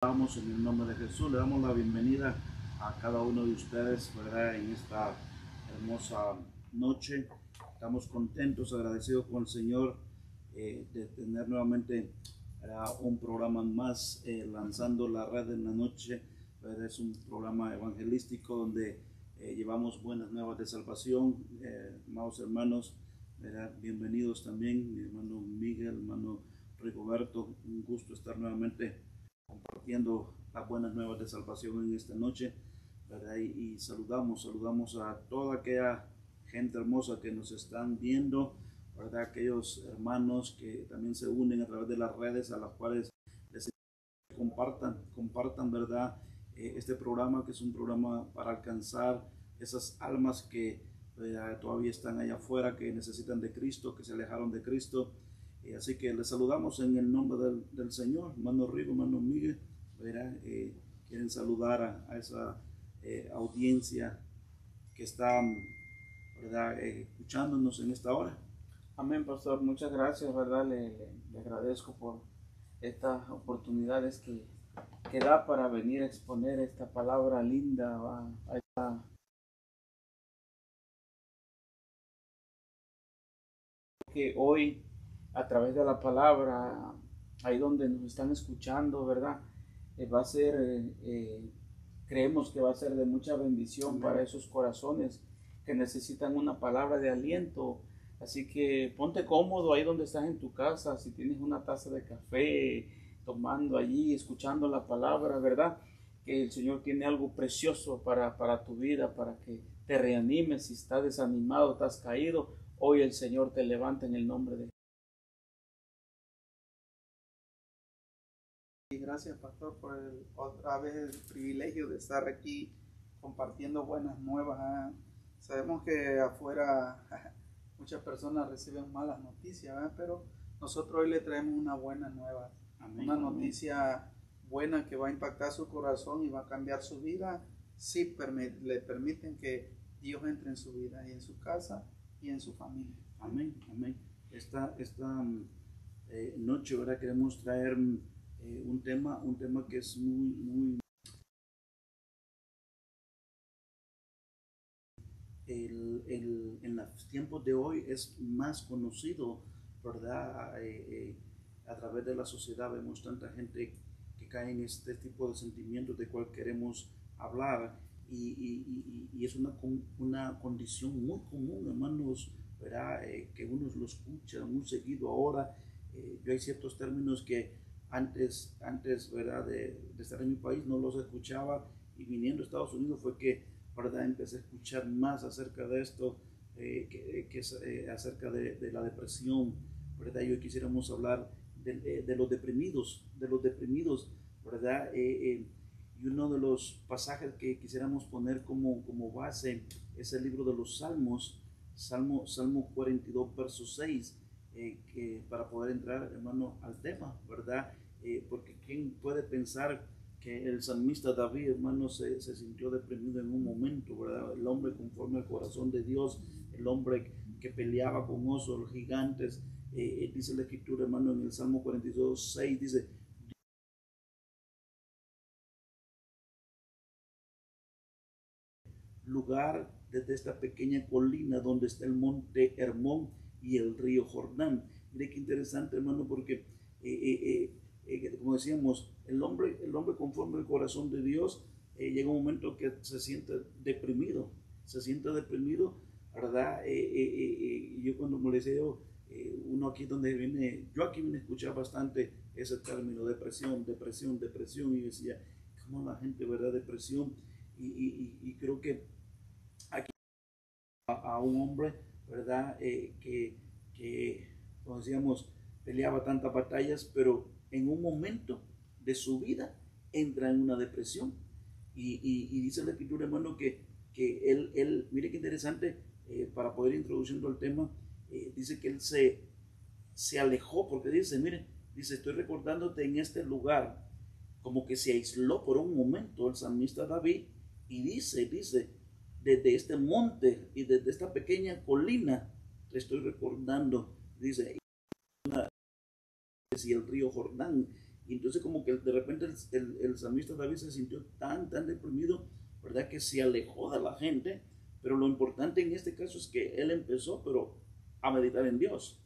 Vamos en el nombre de Jesús, le damos la bienvenida a cada uno de ustedes, ¿verdad? En esta hermosa noche. Estamos contentos, agradecidos con el Señor de tener nuevamente un programa más lanzando la red en la noche, ¿verdad? Es un programa evangelístico donde llevamos buenas nuevas de salvación, amados hermanos, ¿verdad? Bienvenidos también, mi hermano Miguel, hermano Rigoberto, un gusto estar nuevamente compartiendo las buenas nuevas de salvación en esta noche, ¿verdad? Y saludamos a toda aquella gente hermosa que nos están viendo, ¿verdad? Aquellos hermanos que también se unen a través de las redes a las cuales les compartan, ¿verdad? Este programa, que es un programa para alcanzar esas almas que todavía están allá afuera, que necesitan de Cristo, que se alejaron de Cristo. Así que les saludamos en el nombre del Señor, hermano Rigo, hermano Miguel, ¿verdad? Quieren saludar a esa audiencia que está, ¿verdad? Escuchándonos en esta hora. Amén, pastor. Muchas gracias, ¿verdad? Le agradezco por estas oportunidades que da para venir a exponer esta palabra linda, a esta, que hoy a través de la palabra, ahí donde nos están escuchando, ¿verdad? Va a ser, creemos que va a ser de mucha bendición. Amén. Para esos corazones que necesitan una palabra de aliento. Así que ponte cómodo ahí donde estás en tu casa, si tienes una taza de café, tomando allí, escuchando la palabra, ¿verdad? Que el Señor tiene algo precioso para tu vida, para que te reanimes. Si estás desanimado, estás caído, hoy el Señor te levanta en el nombre de Jesús. Y gracias, pastor, por otra vez el privilegio de estar aquí compartiendo buenas nuevas. Sabemos que afuera muchas personas reciben malas noticias, pero nosotros hoy le traemos una buena nueva. Amén. Una noticia buena que va a impactar su corazón y va a cambiar su vida si le permiten que Dios entre en su vida y en su casa y en su familia. Amén, amén. Esta noche, ¿verdad? Queremos traer un tema que es muy en los tiempos de hoy es más conocido, ¿verdad? A través de la sociedad vemos tanta gente que cae en este tipo de sentimientos de cual queremos hablar, y es una condición muy común, hermanos, ¿verdad? Que uno lo escucha muy seguido ahora. Yo hay ciertos términos que antes, ¿verdad? De estar en mi país no los escuchaba, y viniendo a Estados Unidos fue que, ¿verdad? Empecé a escuchar más acerca de esto, acerca de la depresión, ¿verdad? Y hoy quisiéramos hablar de los deprimidos, ¿verdad? Y uno de los pasajes que quisiéramos poner como base es el libro de los Salmos, Salmo 42, verso 6, que para poder entrar, hermano, al tema, ¿verdad? Porque ¿quién puede pensar que el salmista David, hermano, se sintió deprimido en un momento, ¿verdad? El hombre conforme al corazón de Dios, el hombre que peleaba con osos gigantes, dice la escritura, hermano, en el Salmo 42, 6, dice: lugar desde esta pequeña colina donde está el monte Hermón y el río Jordán. Mire qué interesante, hermano, porque como decíamos, el hombre conforme al corazón de Dios, llega un momento que se siente deprimido, ¿verdad? Yo cuando me decía uno aquí donde viene, yo aquí vine a escuchar bastante ese término, depresión, y decía, ¿cómo la gente, verdad? Depresión, y creo que aquí a un hombre, ¿verdad? Como decíamos, peleaba tantas batallas, pero en un momento de su vida entra en una depresión. Y dice la escritura, hermano, que él mire qué interesante, para poder introduciendo el tema, dice que él se alejó, porque dice, estoy recordándote en este lugar, como que se aisló por un momento el salmista David, y dice, desde este monte y desde esta pequeña colina, te estoy recordando, dice, y el río Jordán. Y entonces como que de repente el salmista David se sintió tan deprimido, ¿verdad? Que se alejó de la gente. Pero lo importante en este caso es que él empezó, pero a meditar en Dios,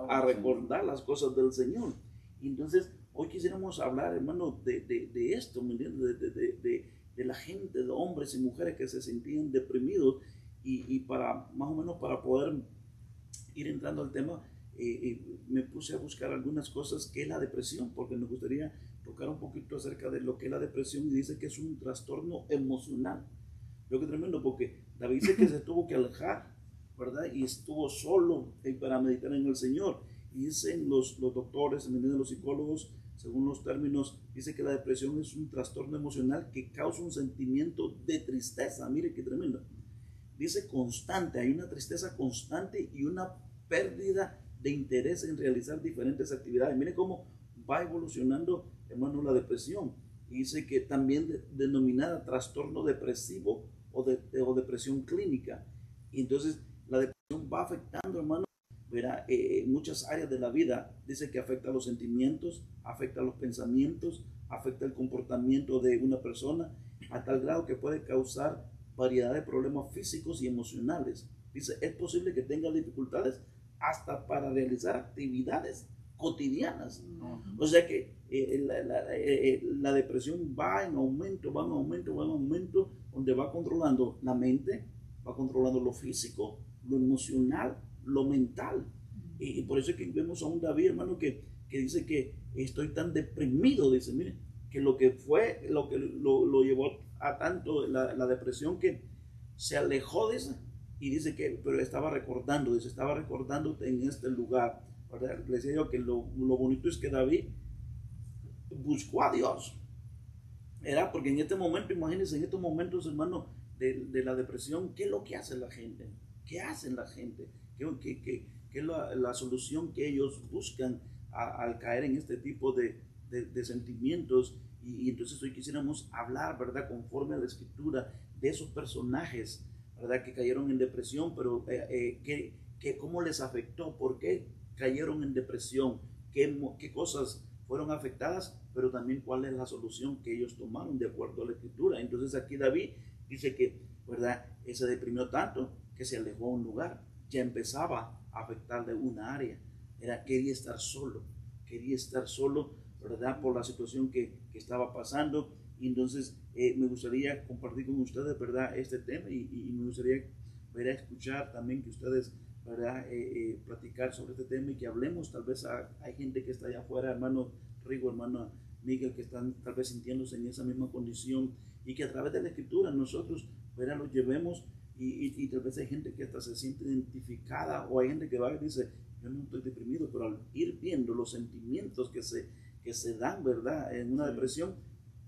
a recordar las cosas del Señor. Y entonces hoy quisiéramos hablar, hermano, de esto, ¿me entiendes? De la gente, de hombres y mujeres que se sentían deprimidos, y para más o menos para poder ir entrando al tema, me puse a buscar algunas cosas que es la depresión, porque me gustaría tocar un poquito acerca de lo que es la depresión, y dice que es un trastorno emocional. Lo que es tremendo, porque David dice que se tuvo que alejar, ¿verdad? Y estuvo solo para meditar en el Señor. Y dicen los doctores, los psicólogos, según los términos, dice que la depresión es un trastorno emocional que causa un sentimiento de tristeza. Mire qué tremendo. Dice constante, hay una tristeza constante y una pérdida de interés en realizar diferentes actividades. Mire cómo va evolucionando, hermano, la depresión. Y dice que también denominada trastorno depresivo o depresión clínica. Y entonces la depresión va afectando, hermano, verá, muchas áreas de la vida. Dice que afecta los sentimientos, afecta los pensamientos, afecta el comportamiento de una persona, a tal grado que puede causar variedad de problemas físicos y emocionales. Dice, es posible que tenga dificultades hasta para realizar actividades cotidianas. O sea que la depresión va en aumento, donde va controlando la mente, va controlando lo físico, lo emocional, lo mental. Y por eso es que vemos a un David, hermano, que dice que estoy tan deprimido, dice, mire, que lo que lo llevó a tanto la depresión, que se alejó de esa, y dice que, pero estaba recordando en este lugar, ¿verdad? Le decía yo que lo bonito es que David buscó a Dios, era porque en este momento, imagínense, en estos momentos, hermano, de la depresión, ¿qué es lo que hace la gente? ¿Qué hacen la gente? ¿Qué es la solución que ellos buscan al caer en este tipo de sentimientos? Y entonces hoy quisiéramos hablar, ¿verdad?, conforme a la Escritura, de esos personajes, ¿verdad?, que cayeron en depresión, pero ¿cómo les afectó? ¿Por qué cayeron en depresión? ¿Qué cosas fueron afectadas? Pero también cuál es la solución que ellos tomaron de acuerdo a la Escritura. Entonces aquí David dice que, ¿verdad?, se deprimió tanto que se alejó a un lugar. Ya empezaba a afectarle una área. Quería estar solo, ¿verdad?, por la situación que estaba pasando. Y entonces me gustaría compartir con ustedes, ¿verdad?, este tema, y me gustaría, ¿verdad?, escuchar también que ustedes, ¿verdad?, platicar sobre este tema, y que hablemos. Tal vez hay gente que está allá afuera, hermano Rigo, hermano Miguel, que están tal vez sintiéndose en esa misma condición, y que a través de la Escritura nosotros, ¿verdad?, los llevemos, y tal vez hay gente que hasta se siente identificada, o hay gente que va y dice, yo no estoy deprimido, pero al ir viendo los sentimientos que se dan, ¿verdad?, en una depresión,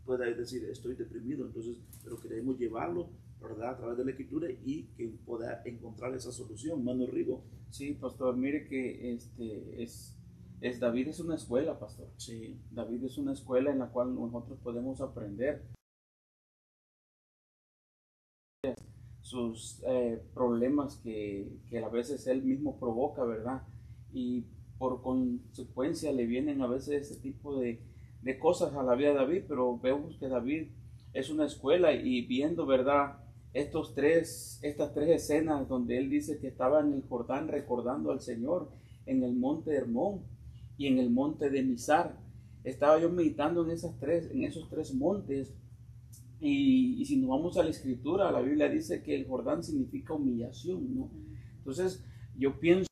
puede decir, estoy deprimido. Entonces, pero queremos llevarlo, ¿verdad?, a través de la Escritura, y que pueda encontrar esa solución. Mano Rigo. Sí, pastor, mire que David es una escuela, pastor. Sí. David es una escuela en la cual nosotros podemos aprender sus problemas que a veces él mismo provoca, ¿verdad? Y por consecuencia le vienen a veces ese tipo de cosas a la vida de David, pero vemos que David es una escuela, y viendo, ¿verdad?, estas tres escenas donde él dice que estaba en el Jordán recordando al Señor, en el monte Hermón y en el monte de Mizar. Estaba yo meditando en esos tres montes, y si nos vamos a la Escritura, la Biblia dice que el Jordán significa humillación, ¿no? Entonces yo pienso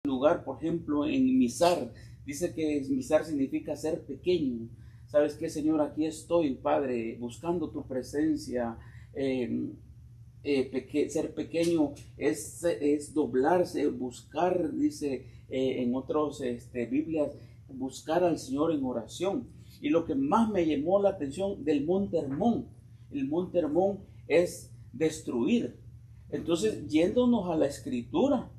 lugar, por ejemplo, en Mizar, dice que Mizar significa ser pequeño. ¿Sabes qué, Señor? Aquí estoy, Padre, buscando tu presencia. Ser pequeño es doblarse, buscar, dice en otras Biblias, buscar al Señor en oración. Y lo que más me llamó la atención del monte Hermón, el monte Hermón es destruir. Entonces, yéndonos a la Escritura,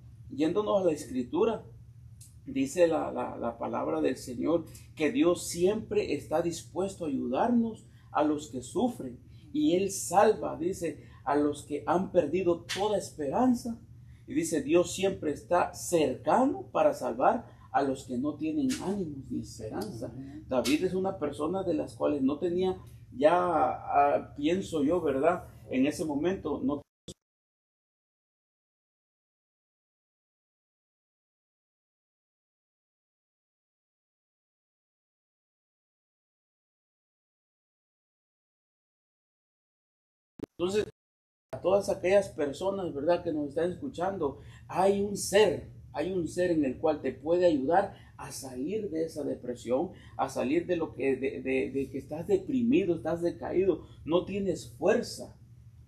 dice la palabra del Señor que Dios siempre está dispuesto a ayudarnos a los que sufren, y Él salva, dice, a los que han perdido toda esperanza. Y dice, Dios siempre está cercano para salvar a los que no tienen ánimos ni esperanza. David es una persona de las cuales no tenía ya, pienso yo, ¿verdad? En ese momento no. Entonces, a todas aquellas personas, ¿verdad?, que nos están escuchando, hay un ser en el cual te puede ayudar a salir de esa depresión, a salir de lo que, de que estás deprimido, estás decaído, no tienes fuerza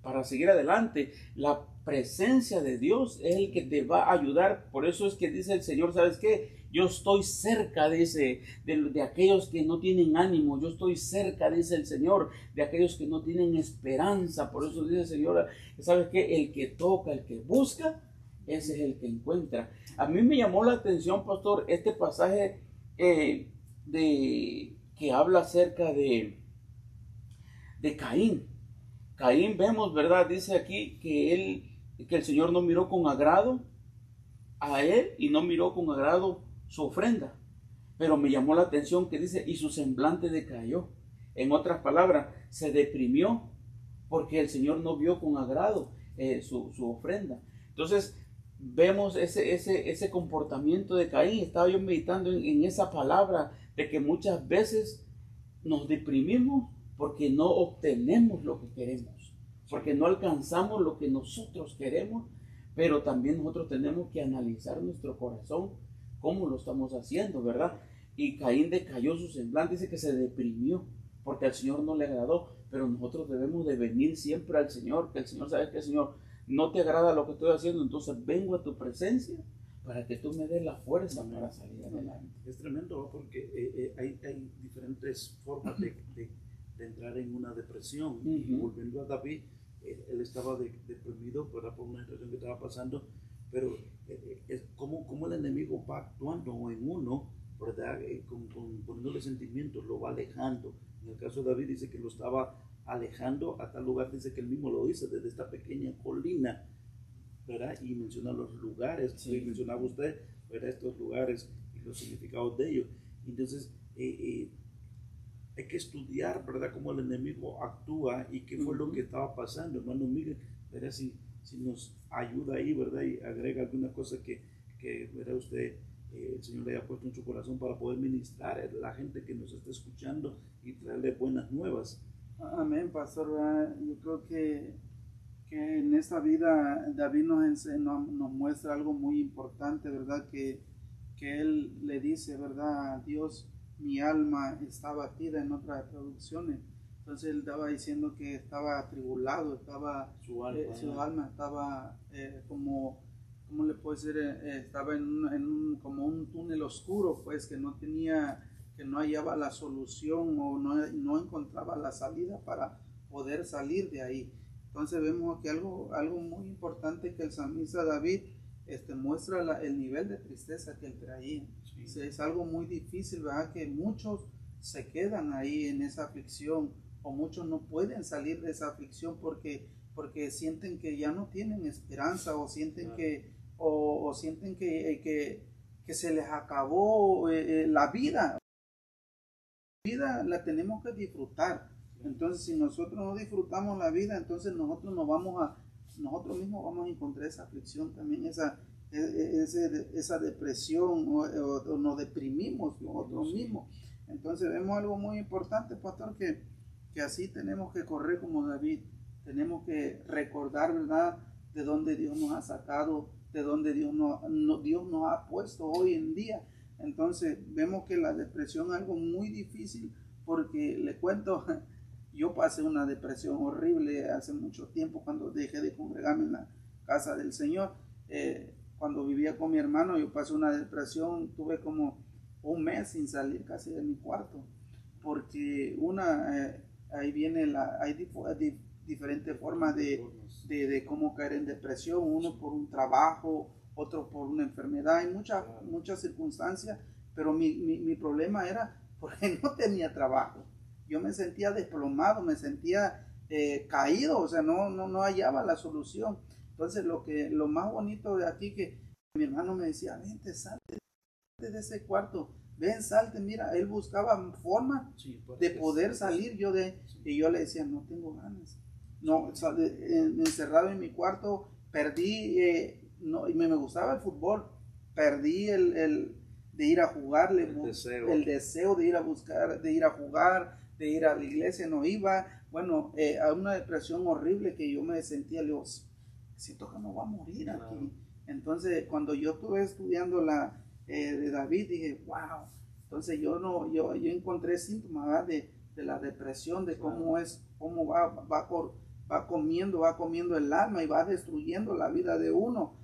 para seguir adelante. La presencia de Dios es el que te va a ayudar. Por eso es que dice el Señor, ¿sabes qué? Yo estoy cerca, dice, de aquellos que no tienen ánimo. Yo estoy cerca, dice el Señor, de aquellos que no tienen esperanza. Por eso dice el Señor, ¿sabes qué? El que toca, el que busca, ese es el que encuentra. A mí me llamó la atención, pastor, este pasaje que habla acerca de Caín. Caín, vemos, ¿verdad? Dice aquí que el Señor no miró con agrado a él y no miró con agrado su ofrenda. Pero me llamó la atención que dice, y su semblante decayó. En otras palabras, se deprimió porque el Señor no vio con agrado su ofrenda. Entonces, vemos ese comportamiento de Caín. Estaba yo meditando en esa palabra de que muchas veces nos deprimimos porque no obtenemos lo que queremos, porque no alcanzamos lo que nosotros queremos, pero también nosotros tenemos que analizar nuestro corazón, cómo lo estamos haciendo, ¿verdad? Y Caín decayó su semblante, dice que se deprimió, porque al Señor no le agradó, pero nosotros debemos de venir siempre al Señor, que el Señor sabe que el Señor no te agrada lo que estoy haciendo, entonces vengo a tu presencia para que tú me des la fuerza para salir adelante. Es tremendo, porque hay diferentes formas de entrar en una depresión. Y volviendo a David, él estaba deprimido, ¿verdad?, por una situación que estaba pasando, pero es como el enemigo va actuando en uno, ¿verdad?, poniéndole sentimientos, lo va alejando. En el caso de David dice que lo estaba alejando a tal lugar, dice que él mismo lo dice, desde esta pequeña colina, ¿verdad? Y menciona los lugares, que mencionaba usted, ¿verdad?, estos lugares y los significados de ellos. Entonces, hay que estudiar, ¿verdad?, cómo el enemigo actúa y qué fue lo que estaba pasando. Hermano Miguel, ¿verdad?, si nos ayuda ahí, ¿verdad?, y agrega alguna cosa que ¿verdad?, usted, el Señor le haya puesto en su corazón para poder ministrar a la gente que nos está escuchando y traerle buenas nuevas. Amén, pastor. Yo creo que en esta vida David nos muestra algo muy importante, ¿verdad? Que él le dice, ¿verdad?, a Dios, mi alma está abatida, en otras traducciones. Entonces él estaba diciendo que estaba atribulado, su alma estaba como, ¿cómo le puedo decir? Estaba como un túnel oscuro, pues, que no hallaba la solución o no encontraba la salida para poder salir de ahí. Entonces vemos que algo muy importante que el salmista David muestra el nivel de tristeza que él traía. Sí. Es algo muy difícil, ¿verdad?, que muchos se quedan ahí en esa aflicción, o muchos no pueden salir de esa aflicción porque sienten que ya no tienen esperanza, o sienten que sienten que se les acabó la vida. La vida la tenemos que disfrutar. Entonces, si nosotros no disfrutamos la vida, entonces nosotros mismos vamos a encontrar esa aflicción también, esa depresión, o nos deprimimos nosotros mismos. Entonces vemos algo muy importante, pastor, que así tenemos que correr como David. Tenemos que recordar, ¿verdad?, de dónde Dios nos ha sacado, de dónde Dios nos ha puesto hoy en día. Entonces vemos que la depresión es algo muy difícil, porque le cuento, yo pasé una depresión horrible hace mucho tiempo cuando dejé de congregarme en la casa del Señor. Cuando vivía con mi hermano, yo pasé una depresión, tuve como un mes sin salir casi de mi cuarto, porque ahí viene hay diferentes formas de cómo caer en depresión, uno por un trabajo, otro por una enfermedad, hay muchas circunstancias, pero mi problema era porque no tenía trabajo. Yo me sentía desplomado, me sentía caído, o sea, no hallaba la solución. Entonces lo más bonito de aquí que mi hermano me decía, vente, salte de ese cuarto, ven, salte, mira, él buscaba forma de poder salir. Y yo le decía, no tengo ganas, no, encerrado en mi cuarto, perdí, y me gustaba el fútbol, perdí el de ir a jugar, el deseo de ir a buscar, de ir a jugar, de ir a la iglesia, no iba. Bueno, a una depresión horrible que yo me sentía, le digo, siento que me voy a morir aquí. Entonces, cuando yo estuve estudiando de David, dije, wow. Entonces yo encontré síntomas, ¿verdad? De la depresión, de cómo va comiendo el alma y va destruyendo la vida de uno.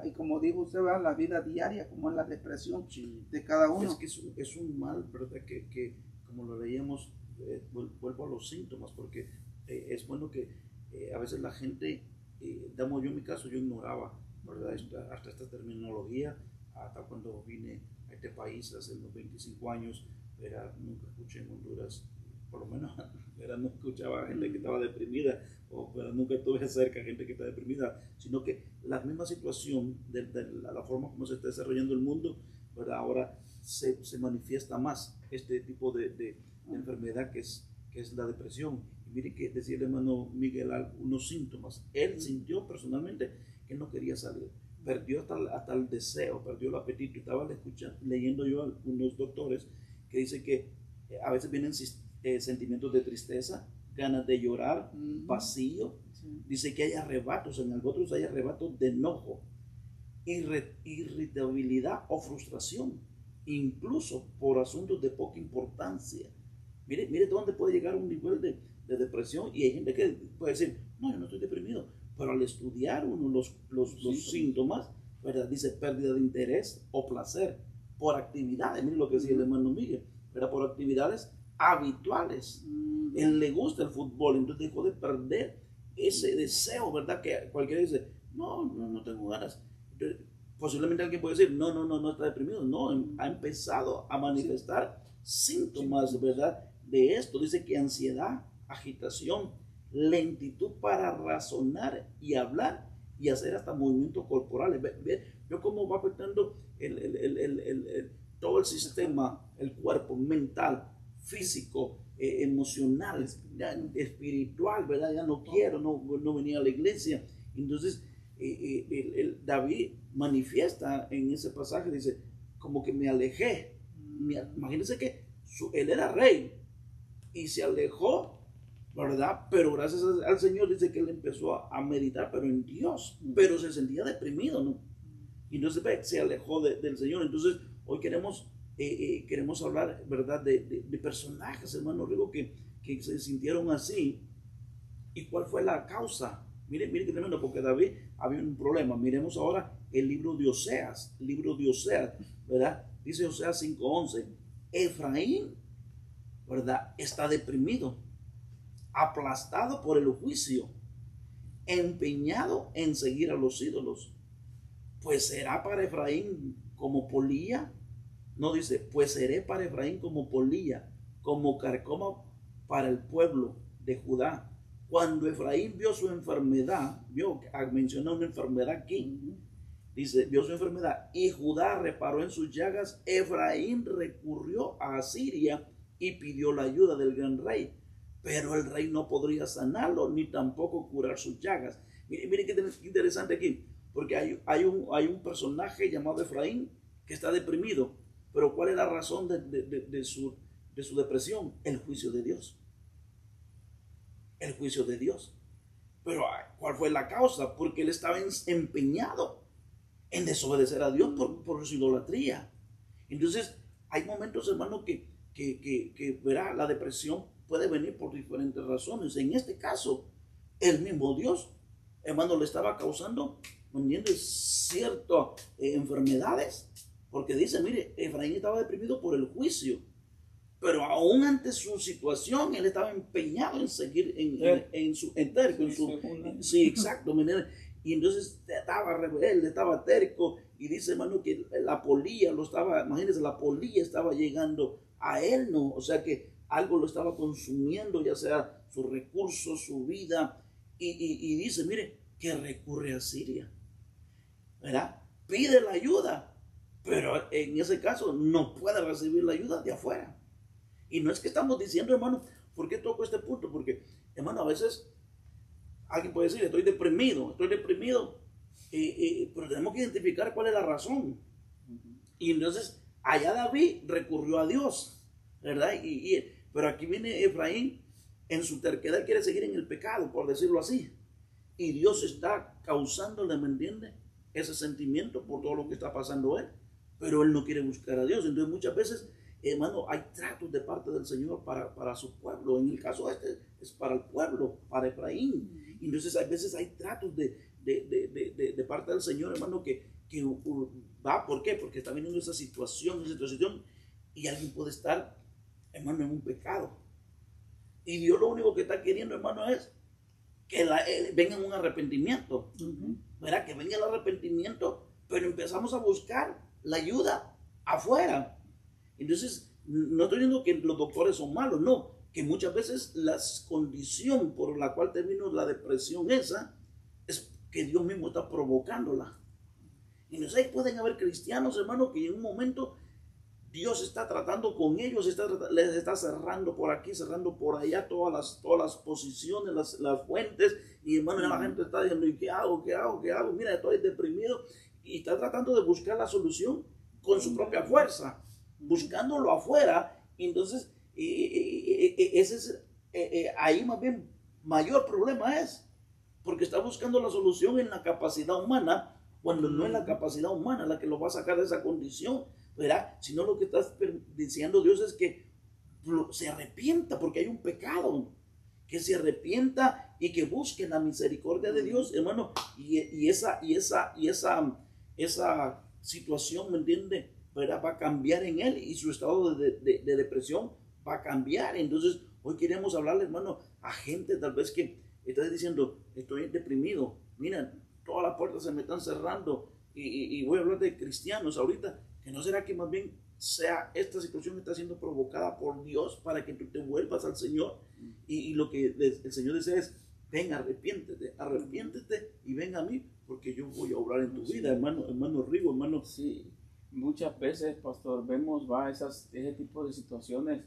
Y como dijo usted, ¿verdad? La vida diaria, como es la depresión de cada uno. Es que es un mal, ¿verdad? Que como lo leíamos, vuelvo a los síntomas, porque es bueno que a veces la gente, yo en mi caso, yo ignoraba, ¿verdad? Hasta esta terminología, hasta cuando vine a este país hace unos 25 años, nunca escuché en Honduras, por lo menos no escuchaba gente que estaba deprimida, pero nunca estuve cerca de gente que está deprimida, sino que la misma situación de la forma como se está desarrollando el mundo, ¿verdad? Ahora se manifiesta más este tipo de enfermedad que es la depresión. Y mire que decía el hermano Miguel unos síntomas. Él sintió personalmente que no quería salir, perdió hasta el deseo, perdió el apetito. Estaba leyendo yo a algunos doctores que dicen que a veces vienen sentimientos de tristeza, ganas de llorar, vacío. Dice que hay arrebatos, en otros hay arrebatos de enojo, irritabilidad o frustración, incluso por asuntos de poca importancia. Mire dónde puede llegar un nivel de depresión, y hay gente que puede decir, no, yo no estoy deprimido, pero al estudiar uno los síntomas, ¿verdad? Dice pérdida de interés o placer por actividades. Mire lo que decía el hermano Miguel, ¿verdad? Por actividades habituales. Él le gusta el fútbol, entonces dejó de perder ese deseo, ¿verdad? Que cualquiera dice, no tengo ganas. Entonces, posiblemente alguien puede decir, no está deprimido. No, ha empezado a manifestar síntomas, ¿verdad? De esto. Dice que ansiedad, agitación, lentitud para razonar y hablar y hacer hasta movimientos corporales. Ve cómo va afectando todo el sistema, el cuerpo, mental, físico, emocional, espiritual, ¿verdad? Ya no quiero, no venía a la iglesia. Entonces, David manifiesta en ese pasaje, dice, como que me alejé. Imagínense que él era rey y se alejó, ¿verdad? Pero gracias al Señor dice que él empezó a meditar, pero en Dios, pero se sentía deprimido, ¿no? Y entonces se alejó del Señor. Entonces, hoy queremos hablar, ¿verdad? De personajes, hermano Rigo, que se sintieron así. ¿Y cuál fue la causa? Mire qué tremendo, porque David había un problema. Miremos ahora el libro de Oseas, ¿verdad? Dice Oseas 5:11, Efraín, ¿verdad? Está deprimido, aplastado por el juicio, empeñado en seguir a los ídolos. Pues será para Efraín como polilla. No dice, pues seré para Efraín como polilla, como carcoma para el pueblo de Judá. Cuando Efraín vio su enfermedad, menciona una enfermedad aquí, dice, vio su enfermedad y Judá reparó en sus llagas, Efraín recurrió a Asiria y pidió la ayuda del gran rey, pero el rey no podría sanarlo ni tampoco curar sus llagas. Miren qué interesante aquí, porque hay un personaje llamado Efraín que está deprimido, pero ¿cuál es la razón de su depresión? El juicio de Dios. El juicio de Dios. Pero ¿cuál fue la causa? Porque él estaba empeñado en desobedecer a Dios por su idolatría. Entonces, hay momentos, hermano, que verá, la depresión puede venir por diferentes razones. En este caso, el mismo Dios, hermano, le estaba causando, ciertas enfermedades. Porque dice, mire, Efraín estaba deprimido por el juicio. Pero aún ante su situación, él estaba empeñado en seguir en su terco. Sí, exacto. y entonces estaba rebelde, estaba terco, y dice, hermano, que la polilla lo estaba, imagínense, la polilla estaba llegando a él, ¿no? O sea que algo lo estaba consumiendo, ya sea sus recursos, su vida, y dice, mire, que recurre a Siria, ¿verdad? Pide la ayuda, pero en ese caso no puede recibir la ayuda de afuera. Y no es que estamos diciendo, hermano, ¿por qué toco este punto? Porque, hermano, a veces alguien puede decir, estoy deprimido, pero tenemos que identificar cuál es la razón. Y entonces, allá David recurrió a Dios, ¿verdad? Pero aquí viene Efraín, en su terquedad quiere seguir en el pecado, por decirlo así. Y Dios está causándole, ¿me entiende?, ese sentimiento por todo lo que está pasando él. Pero él no quiere buscar a Dios. Entonces muchas veces, hermano, hay tratos de parte del Señor para su pueblo. En el caso este es para el pueblo, para Efraín. Entonces a veces hay tratos de parte del Señor, hermano, que va. ¿Por qué? Porque está viniendo esa situación, y alguien puede estar, hermano, en un pecado. Y Dios lo único que está queriendo, hermano, es que venga un arrepentimiento. ¿Verdad? Que venga el arrepentimiento, pero empezamos a buscar la ayuda afuera. Entonces, no estoy diciendo que los doctores son malos, no, que muchas veces la condición por la cual terminó la depresión esa, es que Dios mismo está provocándola. Y entonces ahí pueden haber cristianos, hermanos, que en un momento Dios está tratando con ellos, les está cerrando por aquí, cerrando por allá todas las posiciones, las fuentes, y hermano, la gente está diciendo, ¿y qué hago? Mira, estoy deprimido, y está tratando de buscar la solución con su propia fuerza, buscándolo afuera. Y entonces, ese es, ahí más bien mayor problema es, porque está buscando la solución en la capacidad humana, cuando no es la capacidad humana la que lo va a sacar de esa condición, ¿verdad? Sino lo que está diciendo Dios es que se arrepienta, porque hay un pecado, que se arrepienta y que busque la misericordia de Dios, hermano, y esa situación, ¿me entiende?, ¿verdad?, va a cambiar en él, y su estado de depresión va a cambiar. Entonces hoy queremos hablarle, hermano, a gente tal vez que está diciendo, estoy deprimido, mira, todas las puertas se me están cerrando, y voy a hablar de cristianos ahorita, que no será que más bien sea esta situación está siendo provocada por Dios para que tú te vuelvas al Señor, y lo que el Señor desea es, ven, arrepiéntete y ven a mí, porque yo voy a obrar en tu vida, hermano Rigo, hermano. Sí, muchas veces, pastor, vemos ese tipo de situaciones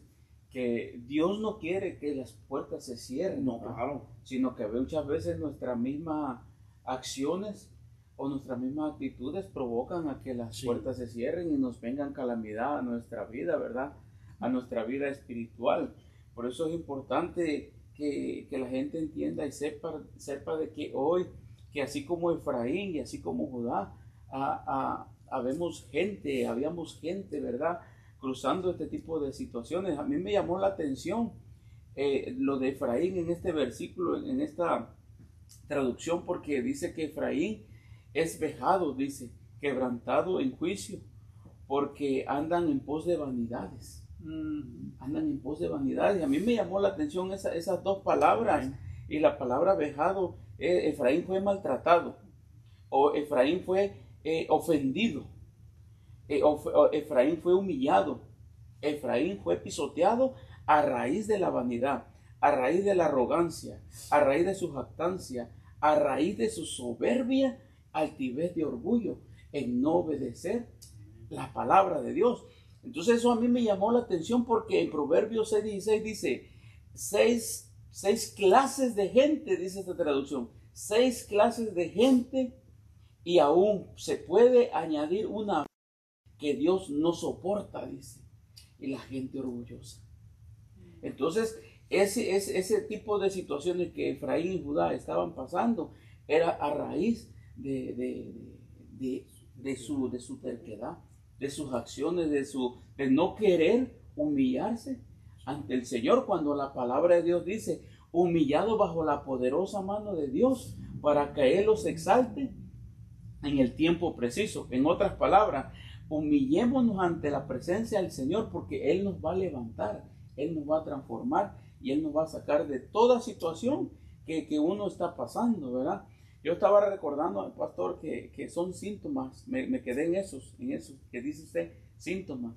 que Dios no quiere que las puertas se cierren, no, claro, sino que muchas veces nuestras mismas acciones o nuestras mismas actitudes provocan a que las puertas se cierren y nos vengan calamidad a nuestra vida, ¿verdad?, a nuestra vida espiritual. Por eso es importante que la gente entienda y sepa de que hoy, que así como Efraín y así como Judá, habíamos gente, ¿verdad?, cruzando este tipo de situaciones. A mí me llamó la atención lo de Efraín en este versículo, en esta traducción, porque dice que Efraín es vejado, dice, quebrantado en juicio, porque andan en pos de vanidades. Andan en pos de vanidades. A mí me llamó la atención esas dos palabras. Y la palabra vejado, Efraín fue maltratado, o Efraín fue ofendido, Efraín fue humillado, Efraín fue pisoteado a raíz de la vanidad, a raíz de la arrogancia, a raíz de su jactancia, a raíz de su soberbia, altivez de orgullo, en no obedecer la palabra de Dios. Entonces eso a mí me llamó la atención, porque en Proverbios 6:16 dice, seis clases de gente, dice esta traducción, 6 clases de gente, y aún se puede añadir una que Dios no soporta, dice, y la gente orgullosa. Entonces ese tipo de situaciones que Efraín y Judá estaban pasando era a raíz de su terquedad, de sus acciones, de no querer humillarse ante el Señor, cuando la palabra de Dios dice, humillado bajo la poderosa mano de Dios, para que Él los exalte en el tiempo preciso. En otras palabras, humillémonos ante la presencia del Señor, porque Él nos va a levantar, Él nos va a transformar, y Él nos va a sacar de toda situación que uno está pasando, ¿verdad? Yo estaba recordando al pastor que son síntomas, me quedé en esos, que dice usted, síntomas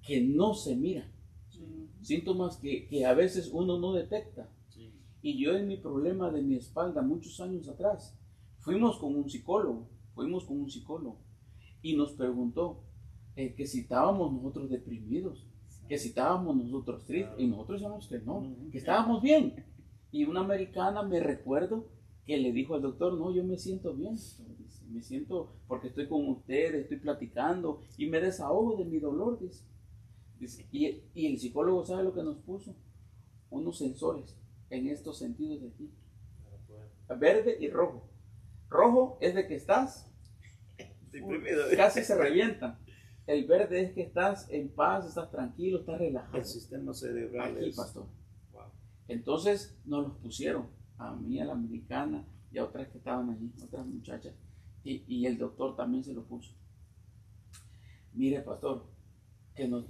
que no se miran, síntomas que a veces uno no detecta. Sí. Y yo en mi problema de mi espalda, muchos años atrás, fuimos con un psicólogo y nos preguntó que si estábamos nosotros deprimidos, que si estábamos nosotros tristes, y nosotros decíamos que no, que estábamos bien. Y una americana, me recuerdo, que le dijo al doctor, no, yo me siento bien, dice, me siento porque estoy con ustedes, estoy platicando y me desahogo de mi dolor, dice. Y el psicólogo, ¿sabe lo que nos puso? Unos sensores en estos sentidos de aquí, verde y rojo. Rojo es de que estás casi se revientan. El verde es que estás en paz, estás tranquilo, estás relajado. El sistema cerebral aquí, pastor. Wow. Entonces nos los pusieron, a mí, a la americana y a otras que estaban allí, otras muchachas, y el doctor también se lo puso. Mire, pastor, que nos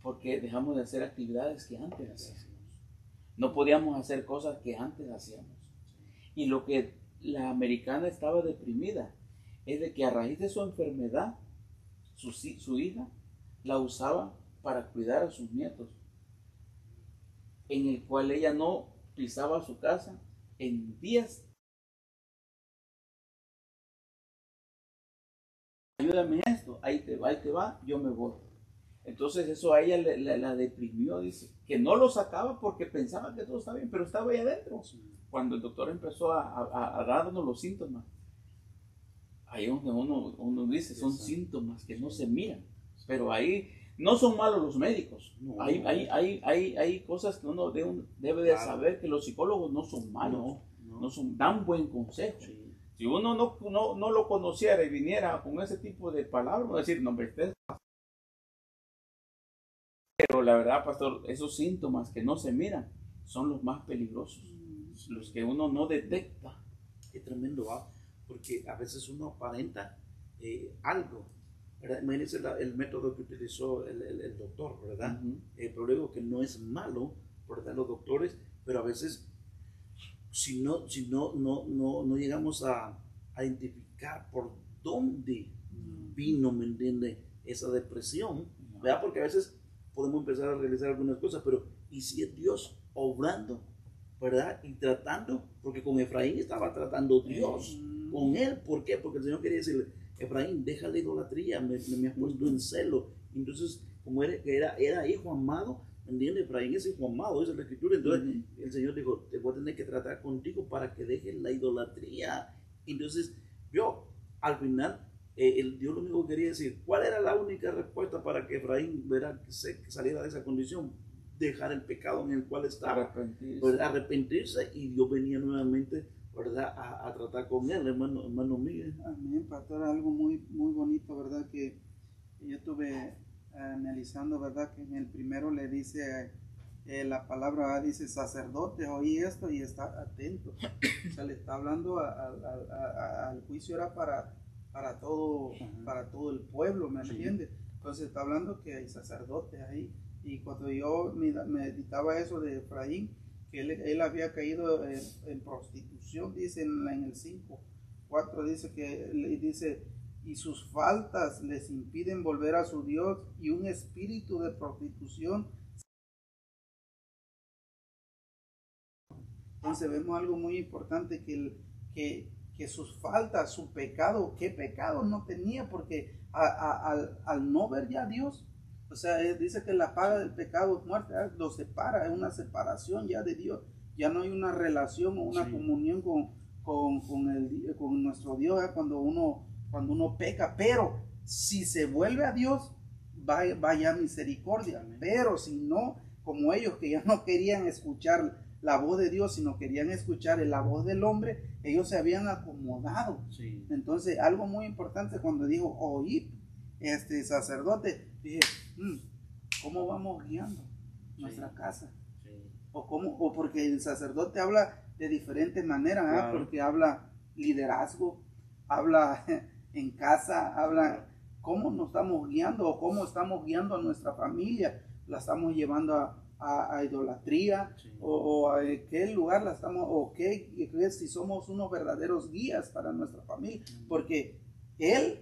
porque dejamos de hacer actividades que antes hacíamos. No podíamos hacer cosas que antes hacíamos. Y lo que la americana estaba deprimida es de que a raíz de su enfermedad, su hija la usaba para cuidar a sus nietos, en el cual ella no pisaba su casa en días. Ayúdame en esto, ahí te va, yo me voy. Entonces eso a ella la deprimió, dice, que no lo sacaba porque pensaba que todo estaba bien, pero estaba ahí adentro. Cuando el doctor empezó a darnos los síntomas, ahí donde uno dice, son síntomas que no se miran, pero ahí no son malos los médicos. No. Hay cosas que uno debe de saber, que los psicólogos no son malos, dan buen consejo. Sí. Si uno no lo conociera y viniera con ese tipo de palabras, uno decir, no, hombre, pero la verdad, pastor, esos síntomas que no se miran son los más peligrosos, los que uno no detecta. Qué tremendo, ¿va? Porque a veces uno aparenta algo, ¿verdad? Imagínense el método que utilizó el doctor, ¿verdad? Pero luego que no es malo, ¿verdad? Los doctores, pero a veces si no llegamos a identificar por dónde vino, ¿me entiende? Esa depresión, ¿verdad? Porque a veces podemos empezar a realizar algunas cosas, pero ¿y si es Dios obrando, verdad? Y tratando, porque con Efraín estaba tratando Dios con él. ¿Por qué? Porque el Señor quería decirle, Efraín, deja la idolatría, me has puesto en celo. Entonces, como era hijo amado, ¿entiendes? Efraín es hijo amado, esa es la escritura. Entonces, el Señor dijo, te voy a tener que tratar contigo para que dejes la idolatría. Entonces, yo, al final, Dios lo único que quería decir, ¿cuál era la única respuesta para que Efraín saliera de esa condición? Dejar el pecado en el cual estaba, arrepentirse, y Dios venía nuevamente, ¿verdad? A tratar con él, hermano Miguel. Amén, pastor, algo muy, muy bonito, ¿verdad? Que yo estuve analizando, ¿verdad? Que en el primero le dice, la palabra dice, sacerdote, oí esto y está atento. O sea, le está hablando al juicio, era para todo el pueblo, ¿me entiendes? Entonces está hablando que hay sacerdotes ahí. Y cuando yo meditaba eso de Efraín, que él había caído en prostitución, dice en el 5:4, dice que y sus faltas les impiden volver a su Dios, y un espíritu de prostitución. Entonces vemos algo muy importante, que sus faltas, su pecado, ¿qué pecado no tenía? Porque al no ver ya a Dios, o sea, dice que la paga del pecado es muerte, lo separa, es una separación ya de Dios, ya no hay una relación o una comunión con nuestro Dios, cuando uno peca. Pero si se vuelve a Dios, vaya misericordia. Pero si no, como ellos que ya no querían escuchar la voz de Dios, sino querían escuchar la voz del hombre, ellos se habían acomodado. Sí. Entonces, algo muy importante cuando dijo, oíd, sacerdote, dije, ¿cómo vamos guiando nuestra casa? Sí. O porque el sacerdote habla de diferentes maneras, claro. Porque habla liderazgo, habla en casa, habla cómo nos estamos guiando o cómo estamos guiando a nuestra familia. La estamos llevando a idolatría, Sí. o a qué lugar la estamos, o si somos unos verdaderos guías para nuestra familia, porque él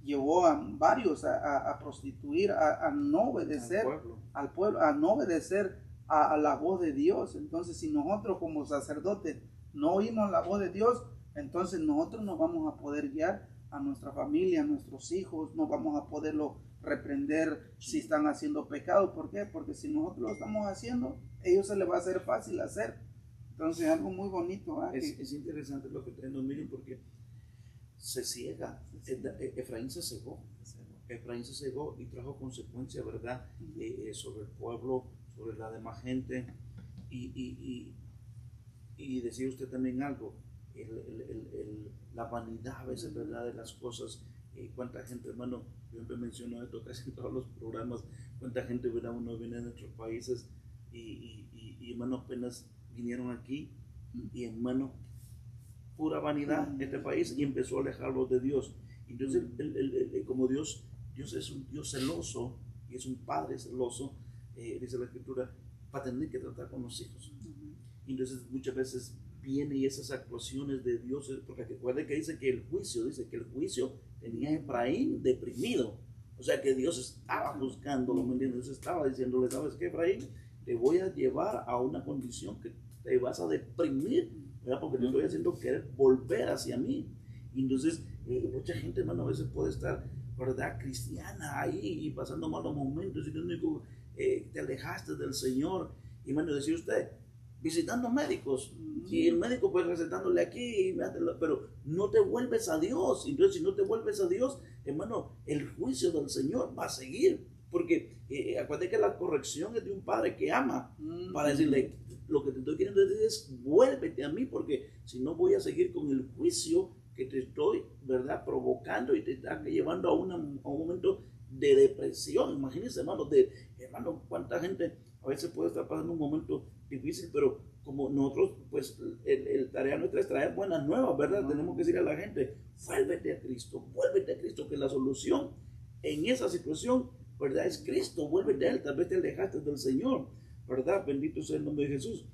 llevó a varios a prostituir, a no obedecer al pueblo, a no obedecer a la voz de Dios. Entonces, si nosotros como sacerdotes no oímos la voz de Dios, entonces nosotros no vamos a poder guiar a nuestra familia, a nuestros hijos, no vamos a poderlo reprender si están haciendo pecado. ¿Por qué? Porque si nosotros lo estamos haciendo, a ellos se les va a hacer fácil hacer. Entonces es algo muy bonito. Es interesante lo que ustedes nos miren, porque se ciega. Efraín se cegó. Efraín se cegó y trajo consecuencias, ¿verdad? Sobre el pueblo, sobre la demás gente. Y decía usted también algo, la vanidad a veces, ¿verdad?, de las cosas. Cuánta gente, hermano, yo siempre menciono esto casi en todos los programas, cuánta gente, ¿verdad?, uno viene de nuestros países y hermano, apenas vinieron aquí y hermano, pura vanidad este país, y empezó a alejarlos de Dios. Entonces, como Dios es un Dios celoso y es un padre celoso, dice la Escritura, para tener que tratar con los hijos. Entonces muchas veces viene y esas actuaciones de Dios, porque recuerden que dice que el juicio tenía a Efraín deprimido, o sea que Dios estaba buscándolo, ¿me entiendes? Dios estaba diciéndole, ¿sabes qué, Efraín? Te voy a llevar a una condición que te vas a deprimir, ¿verdad? Porque te estoy haciendo querer volver hacia mí. Y entonces mucha gente, hermano, a veces puede estar, ¿verdad?, cristiana ahí y pasando malos momentos y te alejaste del Señor. Y bueno, decía usted, visitando médicos, y el médico pues recetándole aquí, pero no te vuelves a Dios. Entonces, si no te vuelves a Dios, hermano, el juicio del Señor va a seguir, porque acuérdate que la corrección es de un padre que ama, para decirle, lo que te estoy queriendo decir es, vuélvete a mí, porque si no voy a seguir con el juicio que te estoy, ¿verdad?, provocando, y te está llevando a un momento de depresión. Imagínense, hermano, cuánta gente a veces puede estar pasando un momento difícil, pero como nosotros, pues, el tarea nuestra es traer buenas nuevas, ¿verdad? Tenemos que decir a la gente, vuélvete a Cristo, que la solución en esa situación, ¿verdad?, es Cristo, vuélvete a Él. Tal vez te alejaste del Señor, ¿verdad? Bendito sea el nombre de Jesús.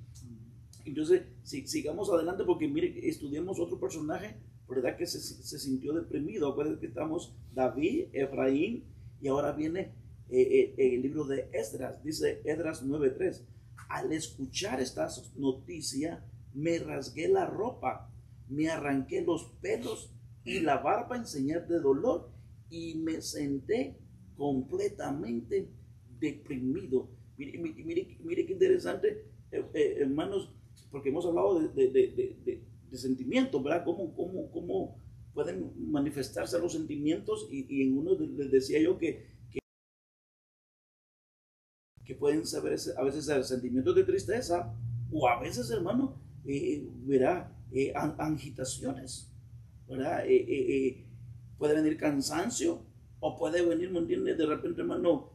Entonces, sigamos adelante, porque mire, estudiamos otro personaje, ¿verdad?, que se sintió deprimido. Acuérdense que estamos David, Efraín, y ahora viene el libro de Esdras. Dice Esdras 9:3. Al escuchar esta noticia, me rasgué la ropa, me arranqué los pelos y la barba en señal de dolor, y me senté completamente deprimido. Mire qué interesante, hermanos, porque hemos hablado de sentimientos, ¿verdad? ¿Cómo pueden manifestarse los sentimientos? Y en uno les decía yo que pueden saber a veces sentimientos de tristeza, o a veces, hermano, verá, agitaciones, ¿verdad? Puede venir cansancio, o puede venir, ¿me entiendes?, de repente, hermano,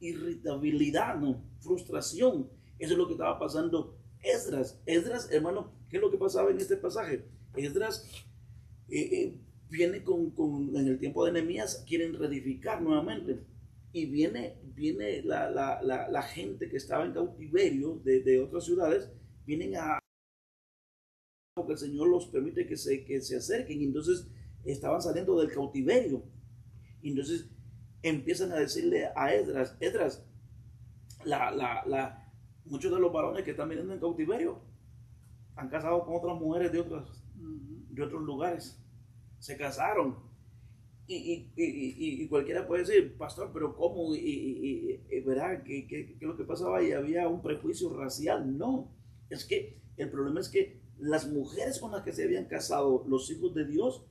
irritabilidad, ¿no?, frustración. Eso es lo que estaba pasando Esdras, hermano. ¿Qué es lo que pasaba en este pasaje? Esdras viene en el tiempo de Nehemías, quieren reedificar nuevamente, y viene la gente que estaba en cautiverio de otras ciudades, vienen porque el Señor los permite que se acerquen. Y entonces estaban saliendo del cautiverio, y entonces empiezan a decirle a Esdras, muchos de los varones que están viniendo en cautiverio han casado con otras mujeres de otros lugares, se casaron. Y cualquiera puede decir, pastor, pero ¿cómo? ¿Verdad? ¿Qué es lo que pasaba? Y había un prejuicio racial. No, es que el problema es que las mujeres con las que se habían casado los hijos de Dios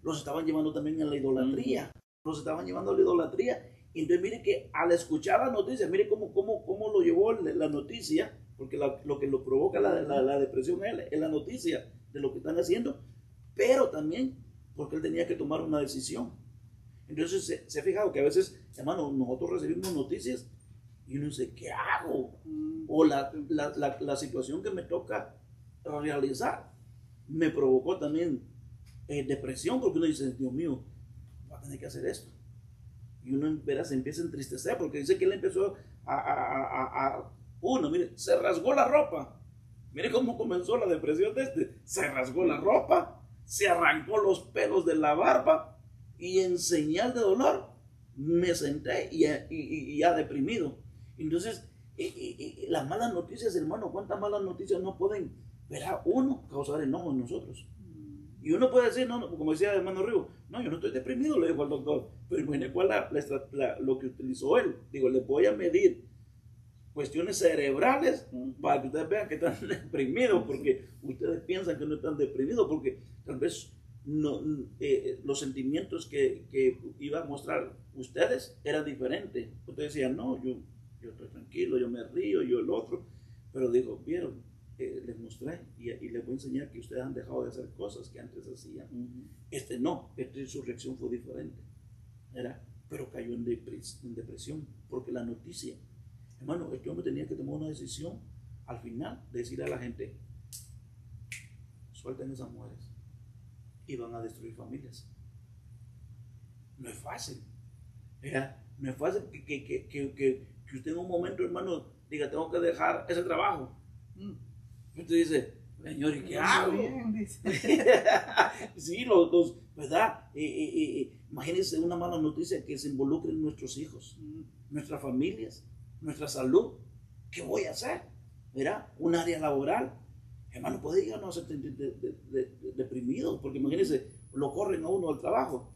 los estaban llevando también a la idolatría. Los estaban llevando a la idolatría. Y entonces mire que al escuchar la noticia, mire cómo lo llevó la noticia, porque lo que lo provoca la depresión es la noticia de lo que están haciendo, pero también porque él tenía que tomar una decisión. Entonces se ha fijado que a veces, hermano, nosotros recibimos noticias y uno dice, ¿qué hago? O la situación que me toca realizar me provocó también depresión, porque uno dice, Dios mío, va a tener que hacer esto. Y uno se empieza a entristecer, porque dice que él empezó mire, se rasgó la ropa. Mire cómo comenzó la depresión de se rasgó la ropa, se arrancó los pelos de la barba, y en señal de dolor me senté y ya deprimido. Entonces, las malas noticias, hermano, ¿cuántas malas noticias no pueden, verá, uno, causar enojo en nosotros? Y uno puede decir, no, como decía el hermano Rigo, no, yo no estoy deprimido, le dijo al doctor. Pero imagínate cuál lo que utilizó él. Digo, les voy a medir cuestiones cerebrales para que ustedes vean que están deprimidos, porque ustedes piensan que no están deprimidos, porque tal vez no, los sentimientos que iban a mostrar ustedes eran diferentes. Ustedes decían, no, yo estoy tranquilo, yo me río, yo el otro. Pero digo, vieron, les mostré y les voy a enseñar que ustedes han dejado de hacer cosas que antes hacían. Su reacción fue diferente, ¿verdad? Pero cayó en depresión, porque la noticia, hermano, yo me tenía que tomar una decisión al final de decirle a la gente, suelten esas mujeres y van a destruir familias. No es fácil, ¿verdad? No es fácil que usted en un momento, hermano, diga, tengo que dejar ese trabajo. Usted dice, Señor, ¿y qué hago? Sí, ¿verdad? Imagínense una mala noticia que se involucre en nuestros hijos, nuestras familias, nuestra salud. ¿Qué voy a hacer? ¿Verdad? Un área laboral. Hermano, puede llegarnos a ser deprimidos, porque imagínense, lo corren a uno al trabajo.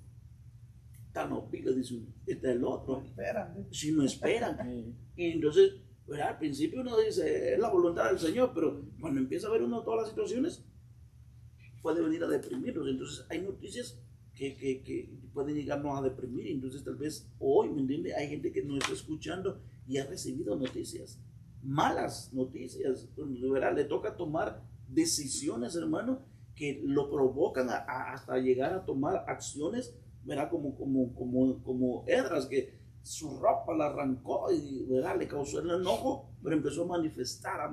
Está no pila, dice uno, está el otro. Si no esperan. Y entonces, ¿verdad? Al principio uno dice, es la voluntad del Señor, pero cuando empieza a ver uno todas las situaciones, puede venir a deprimirnos. Entonces hay noticias que pueden llegarnos a deprimir. Entonces tal vez hoy, ¿me entiende? Hay gente que nos está escuchando y ha recibido noticias, malas noticias, ¿verdad? Le toca tomar decisiones, hermano, que lo provocan hasta llegar a tomar acciones, ¿verdad? Como Esdras, que su ropa la arrancó y, ¿verdad?, le causó el enojo, pero empezó a manifestar.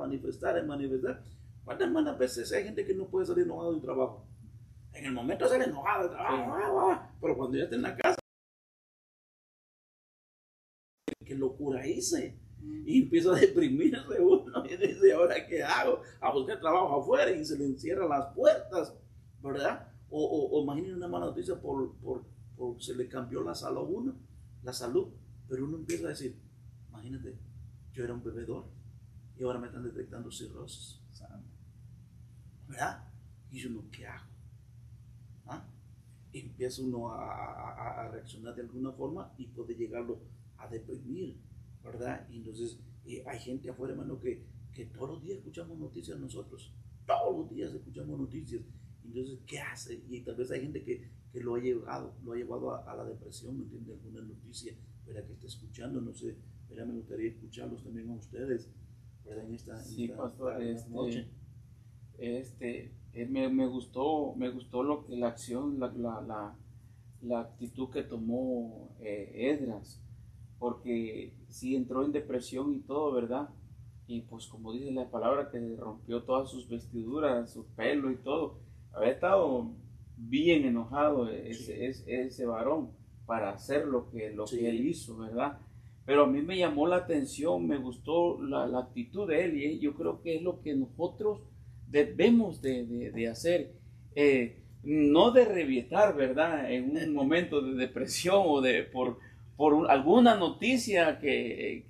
¿Cuántas veces hay gente que no puede salir enojado del trabajo? En el momento de salir enojado del trabajo, pero cuando ya está en la casa, ¿qué locura hice? Y empieza a deprimirse uno y dice, ¿ahora qué hago? A buscar trabajo afuera y se le encierran las puertas, ¿verdad? O imagínense una mala noticia por se le cambió la salud a uno, la salud, pero uno empieza a decir, imagínate, yo era un bebedor y ahora me están detectando cirrosis, ¿verdad? Y uno, ¿qué hago? Y empieza uno a reaccionar de alguna forma y puede llegarlo a deprimir, ¿verdad? Y entonces hay gente afuera, hermano, que todos los días escuchamos noticias nosotros, todos los días escuchamos noticias. Entonces, ¿qué hace? Y tal vez hay gente que lo ha llevado a la depresión, ¿me entiende? Alguna noticia, ¿verdad?, que está escuchando, no sé, ¿verdad? Me gustaría escucharlos también a ustedes, ¿verdad? Pastor, noche. Me gustó la acción, la actitud que tomó Esdras, porque sí entró en depresión y todo, ¿verdad? Y pues como dice la palabra, que rompió todas sus vestiduras, su pelo y todo. Había estado bien enojado ese varón para hacer lo que él hizo, ¿verdad? Pero a mí me llamó la atención, me gustó la actitud de él, y yo creo que es lo que nosotros debemos de hacer, no de reventar, ¿verdad?, en un momento de depresión o por alguna noticia que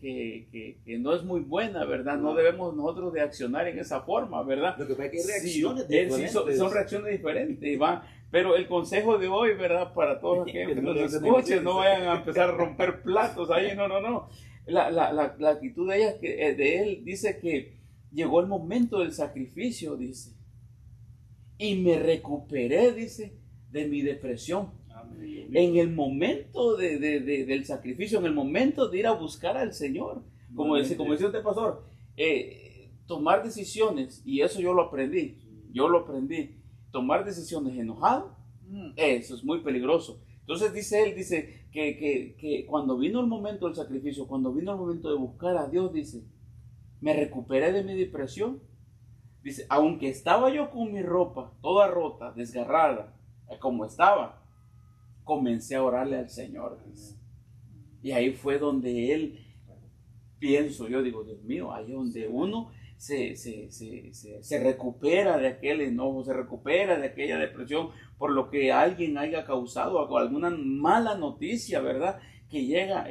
no es muy buena, ¿verdad? No debemos nosotros de accionar en esa forma, ¿verdad? Lo que pasa es que hay reacciones diferentes. Son reacciones diferentes, ¿va? Pero el consejo de hoy, ¿verdad?, para todos aquellos que nos escuchen, no vayan a empezar a romper platos ahí, no. La actitud de él dice que llegó el momento del sacrificio, dice, y me recuperé, dice, de mi depresión. En el momento del sacrificio, en el momento de ir a buscar al Señor, como decía usted, pastor, tomar decisiones, y eso yo lo aprendí, tomar decisiones enojado, eso es muy peligroso. Entonces dice que cuando vino el momento del sacrificio, cuando vino el momento de buscar a Dios, dice, me recuperé de mi depresión. Dice, aunque estaba yo con mi ropa toda rota, desgarrada, como estaba, comencé a orarle al Señor. Y ahí fue donde él, pienso yo, digo, Dios mío, ahí donde uno se recupera de aquel enojo, se recupera de aquella depresión por lo que alguien haya causado, o alguna mala noticia, ¿verdad?, que llega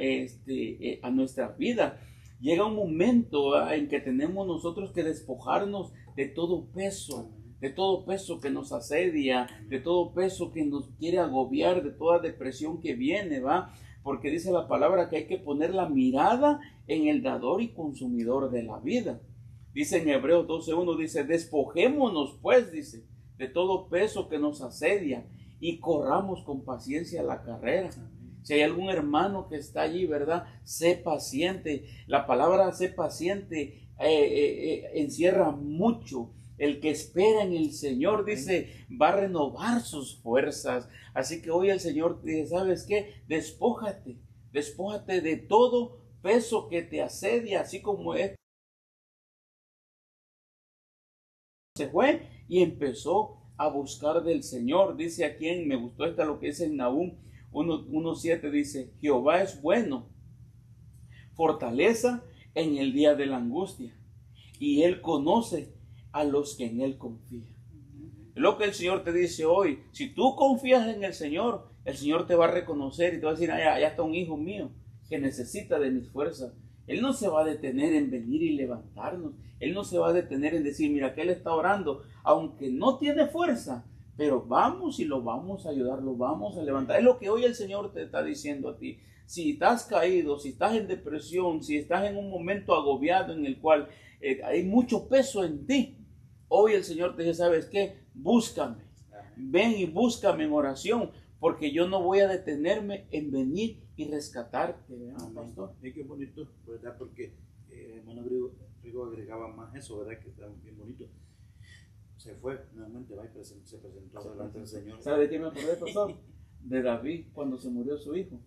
a nuestra vida. Llega un momento, ¿verdad?, en que tenemos nosotros que despojarnos de todo peso que nos asedia, de todo peso que nos quiere agobiar, de toda depresión que viene, ¿va? Porque dice la palabra que hay que poner la mirada en el dador y consumidor de la vida. Dice en Hebreos 12:1, dice, despojémonos pues, dice, de todo peso que nos asedia y corramos con paciencia la carrera. Si hay algún hermano que está allí, ¿verdad?, sé paciente. La palabra sé paciente encierra mucho. El que espera en el Señor, dice, va a renovar sus fuerzas. Así que hoy el Señor dice, ¿sabes qué? Despójate de todo peso que te asedia, así como se fue y empezó a buscar del Señor. Dice aquí, me gustó lo que dice en Nahum 1:7, dice, Jehová es bueno, fortaleza en el día de la angustia, y Él conoce a los que en Él confían. Es lo que el Señor te dice hoy. Si tú confías en el Señor te va a reconocer y te va a decir, allá está un hijo mío que necesita de mis fuerzas. Él no se va a detener en venir y levantarnos. Él no se va a detener en decir, mira, que Él está orando, aunque no tiene fuerza, pero vamos y lo vamos a ayudar, lo vamos a levantar. Es lo que hoy el Señor te está diciendo a ti. Si estás caído, si estás en depresión, si estás en un momento agobiado en el cual hay mucho peso en ti, hoy el Señor te dice, ¿sabes qué? Búscame. Ven y búscame en oración, porque yo no voy a detenerme en venir y rescatarte, ¿verdad, pastor? Es que bonito, ¿verdad? Porque hermano Rigo agregaba más eso, ¿verdad? Que está bien bonito. Se fue nuevamente, va y se presentó delante del Señor. ¿Sabe de qué me acordé, pastor? De David, cuando se murió su hijo.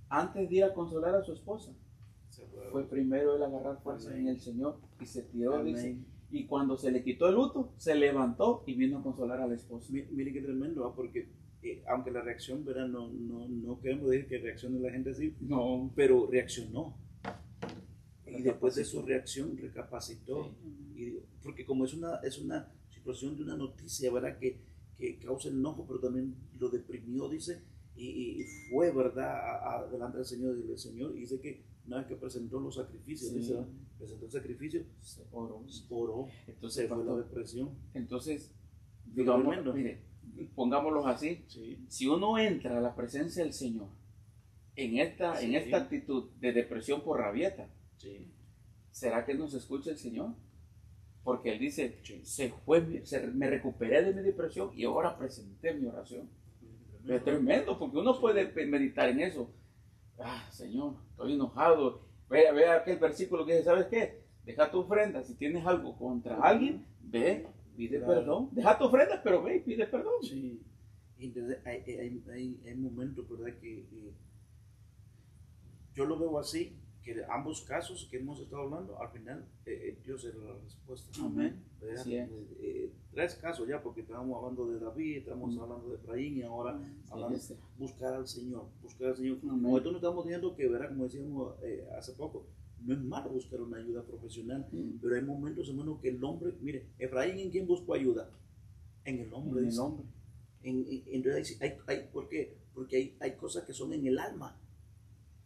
Antes de ir a consolar a su esposa, fue primero él agarrar fuerza en el Señor y se tiró, dice, y cuando se le quitó el luto, se levantó y vino a consolar a la esposa. Mire qué tremendo, ¿va? Porque aunque la reacción, ¿verdad? No queremos decir que reaccione la gente así, no, pero reaccionó. Y después de su reacción recapacitó. Sí. Y, porque como es una situación de una noticia, ¿verdad? Que causa enojo, pero también lo deprimió, dice, y fue, ¿verdad? Delante del Señor, y del Señor, y dice que una vez que presentó los sacrificios, sí, dice, presentó el sacrificio, oró, entonces fue la depresión. Entonces, digamos, mire, pongámoslo así, sí. Si uno entra a la presencia del Señor en esta actitud de depresión por rabieta, sí. ¿Será que nos escucha el Señor? Porque Él dice, sí. Me recuperé de mi depresión y ahora presenté mi oración. Es tremendo, porque uno puede meditar en eso. Señor, estoy enojado. Ve aquel versículo que dice, ¿sabes qué? Deja tu ofrenda. Si tienes algo contra alguien, ve, pide perdón. Deja tu ofrenda, pero ve y pide perdón. Sí. Entonces, hay momentos, ¿verdad? Que yo lo veo así, que ambos casos que hemos estado hablando, al final Dios era la respuesta. Amén. Sí. 3 casos ya, porque estábamos hablando de David, estamos hablando de Efraín y ahora hablando de buscar al Señor. Como esto no estamos diciendo que, ¿verdad? Como decíamos hace poco, no es malo buscar una ayuda profesional, pero hay momentos, hermano, que el hombre, mire, Efraín, ¿en quién buscó ayuda? En el hombre. En el hombre. Entonces, ¿por qué? Porque hay cosas que son en el alma,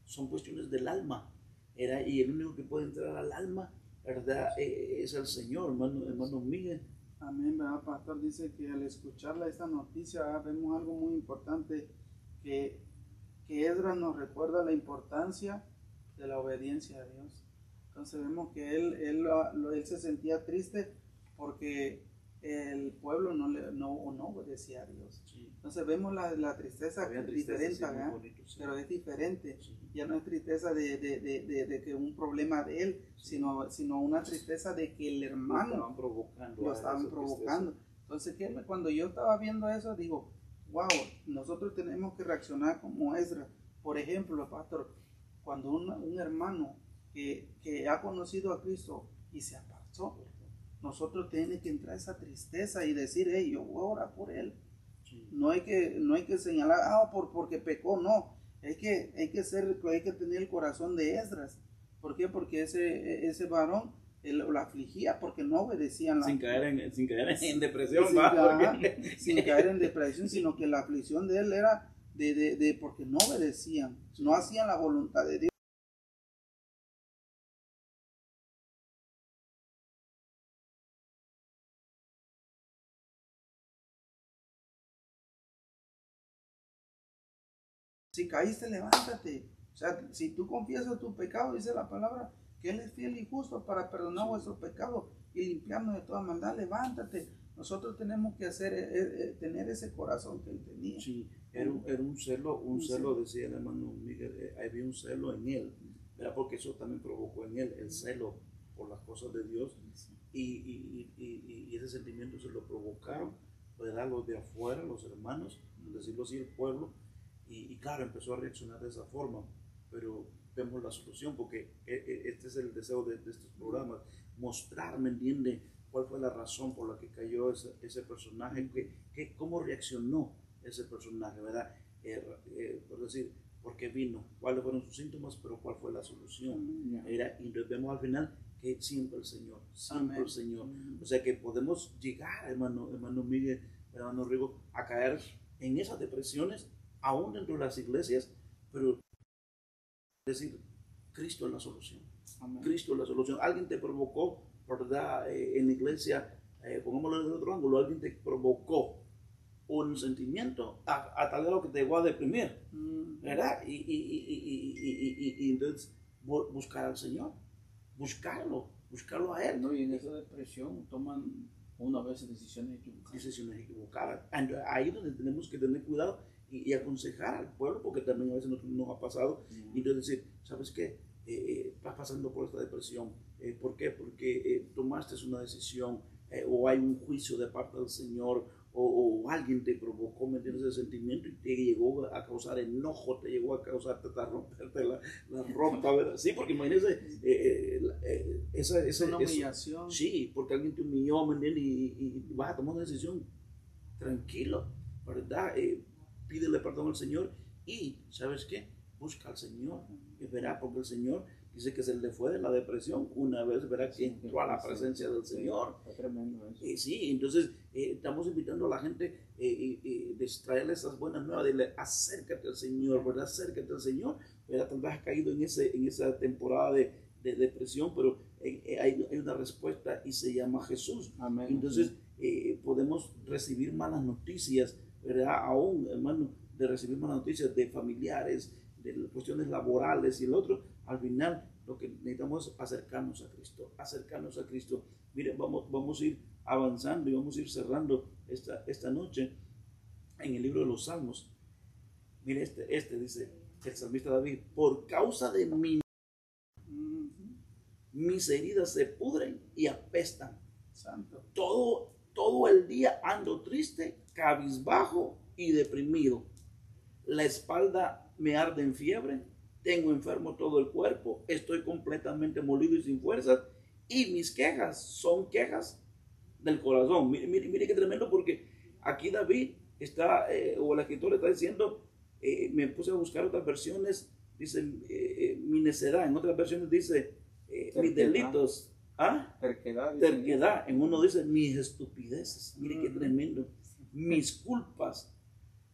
son cuestiones del alma. Y el único que puede entrar al alma, ¿verdad? Es el Señor, hermano Miguel. Amén, ¿verdad, pastor? Dice que al escucharla esta noticia, vemos algo muy importante, que Esdras nos recuerda la importancia de la obediencia a Dios. Entonces vemos que él se sentía triste porque el pueblo no obedecía a Dios. Sí. Entonces vemos la tristeza diferente, sí, bonito, sí. Pero es diferente. Sí. Ya no es tristeza de que un problema de él, sí. sino una tristeza de que el hermano lo estaban provocando. Entonces, cuando yo estaba viendo eso, digo, wow, nosotros tenemos que reaccionar como Esdras. Por ejemplo, pastor, cuando un hermano que ha conocido a Cristo y se apartó, nosotros tenemos que entrar a esa tristeza y decir, hey, yo voy a orar por él. Sí. No hay que señalar, porque pecó, no. Hay que tener el corazón de Esdras. ¿Por qué? Porque ese varón lo afligía porque no obedecían sin caer en depresión, sin caer en depresión, sino que la aflicción de él era de porque no obedecían, no hacían la voluntad de Dios. Si caíste, levántate. O sea, si tú confiesas tu pecado, dice la palabra, que Él es fiel y justo para perdonar vuestros pecados y limpiarnos de toda maldad. Levántate. Nosotros tenemos que tener ese corazón que Él tenía. Sí, era un celo, decía el hermano Miguel, había un celo en él, ¿verdad? Porque eso también provocó en él el celo por las cosas de Dios, y ese sentimiento se lo provocaron, ¿verdad? Los de afuera, los hermanos, decirlo así, el pueblo. Y claro, empezó a reaccionar de esa forma, pero vemos la solución, porque este es el deseo de estos programas, mostrar, ¿me entiende? ¿Cuál fue la razón por la que cayó ese personaje? ¿Cómo reaccionó ese personaje, verdad? Por decir, ¿por qué vino? ¿Cuáles fueron sus síntomas? Pero ¿cuál fue la solución? Y vemos al final que siempre el Señor, siempre el Señor. O sea que podemos llegar, hermano Miguel, hermano Rigo, a caer en esas depresiones, aún dentro de las iglesias, pero decir, Cristo es la solución. Amén. Cristo es la solución. Alguien te provocó, ¿verdad? En la iglesia, pongámoslo desde otro ángulo, alguien te provocó un sentimiento a tal grado que te llegó a deprimir, ¿verdad? Y entonces buscar al Señor, buscarlo a Él. No, y en esa depresión toman una vez decisiones equivocadas. Ahí es donde tenemos que tener cuidado y aconsejar al pueblo, porque también a veces nos ha pasado, y entonces decir, ¿sabes qué? Estás pasando por esta depresión. ¿Por qué? Porque tomaste una decisión, o hay un juicio de parte del Señor, o alguien te provocó, ¿me entiendes? Ese sentimiento y te llegó a causar enojo, te llegó a causarte a romperte la ropa, ¿verdad? Sí, porque imagínese, una humillación. Sí, porque alguien te humilló, ¿me entiendes? Y vas a tomar una decisión tranquilo, ¿verdad? Pídele perdón al Señor y, ¿sabes qué? Busca al Señor, y verá, porque el Señor dice que se le fue de la depresión una vez, verá que entró a la presencia del Señor. Es tremendo eso. Sí, entonces estamos invitando a la gente de traerle esas buenas nuevas, dile, acércate al Señor, ¿verdad? Acércate al Señor, ¿verdad? Tal vez has caído en esa temporada de depresión, pero hay una respuesta y se llama Jesús. Amén. Entonces podemos recibir malas noticias, ¿verdad? Aún, hermano, de recibir malas noticias de familiares, de cuestiones laborales y el otro. Al final lo que necesitamos es acercarnos a Cristo. Miren, vamos a ir avanzando y vamos a ir cerrando esta noche en el libro de los Salmos. Mire, este dice el salmista David: por causa de mí, mis heridas se pudren y apestan. Santo. Todo el día ando triste, cabizbajo y deprimido. La espalda me arde en fiebre, tengo enfermo todo el cuerpo, estoy completamente molido y sin fuerzas, y mis quejas son quejas del corazón. Mire qué tremendo, porque aquí David está, o el escritor está diciendo, me puse a buscar otras versiones, dice mi necedad, en otras versiones dice mis delitos. Terquedad. En uno dice mis estupideces. Mire qué tremendo. Mis culpas,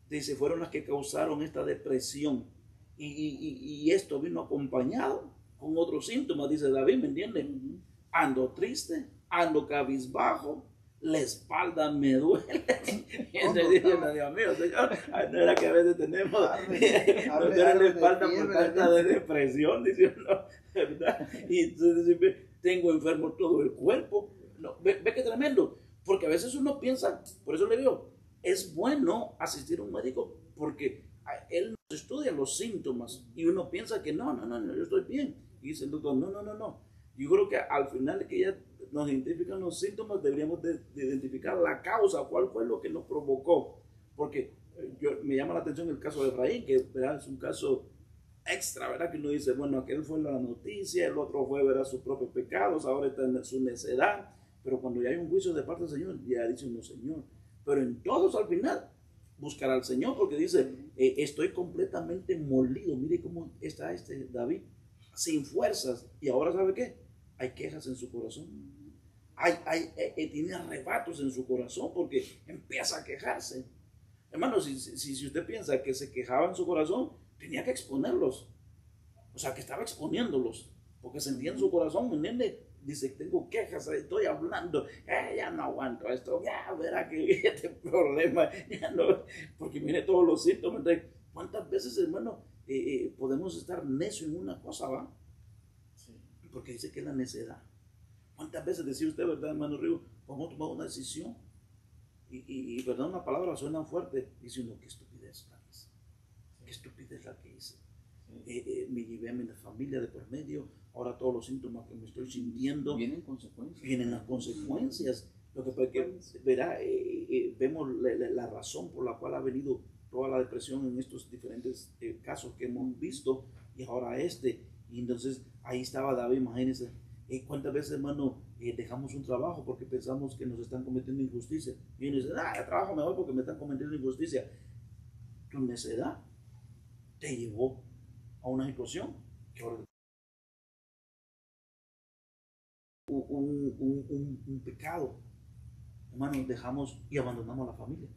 dice, fueron las que causaron esta depresión. Y esto vino acompañado con otros síntomas, dice David, ¿me entiende? Ando triste, ando cabizbajo, la espalda me duele. Y entonces dice, Dios mío, Señor, no era que a veces tenemos no duele la espalda por falta de depresión, dice uno, ¿verdad? Y entonces dice, tengo enfermo todo el cuerpo. No, ve qué tremendo, porque a veces uno piensa, por eso le digo, es bueno asistir a un médico, porque él nos estudia los síntomas y uno piensa que no, yo estoy bien. Y dice el doctor, no. Yo creo que al final de que ya nos identifican los síntomas, deberíamos de identificar la causa, cuál fue lo que nos provocó. Porque me llama la atención el caso de Efraín, que ¿verdad? Es un caso extra, ¿verdad? Que uno dice, bueno, aquel fue la noticia, el otro fue, ¿verdad? Sus propios pecados, ahora está en su necedad. Pero cuando ya hay un juicio de parte del Señor, ya dice uno, Señor. Pero en todos al final buscar al Señor, porque dice, estoy completamente molido. Mire cómo está David, sin fuerzas. Y ahora, ¿sabe qué? Hay quejas en su corazón. Tiene arrebatos en su corazón porque empieza a quejarse. Hermano, si usted piensa que se quejaba en su corazón, tenía que exponerlos. O sea, que estaba exponiéndolos, porque sentía en su corazón, ¿me entiende? Dice, tengo quejas, estoy hablando, ya no aguanto esto, ya verá que este problema, ya no, porque mire todos los síntomas. ¿Cuántas veces, hermano, podemos estar necios en una cosa, va? Sí. Porque dice que es la necedad. ¿Cuántas veces decía usted, verdad, hermano Río, podemos tomar una decisión? Y verdad, una palabra suena fuerte, dice uno, qué estupidez la que hice, qué estupidez la que hice. Me llevé a mi familia de por medio, ahora todos los síntomas que me estoy sintiendo. Vienen consecuencias. Vienen las consecuencias. Lo que pasa es que, verá, vemos la razón por la cual ha venido toda la depresión en estos diferentes casos que hemos visto, y ahora y entonces ahí estaba David, imagínense. ¿Cuántas veces, hermano, dejamos un trabajo porque pensamos que nos están cometiendo injusticia? Y uno dice, trabajo mejor porque me están cometiendo injusticia. Tu necedad te llevó a una situación que ahora un pecado, hermano, dejamos y abandonamos a la familia.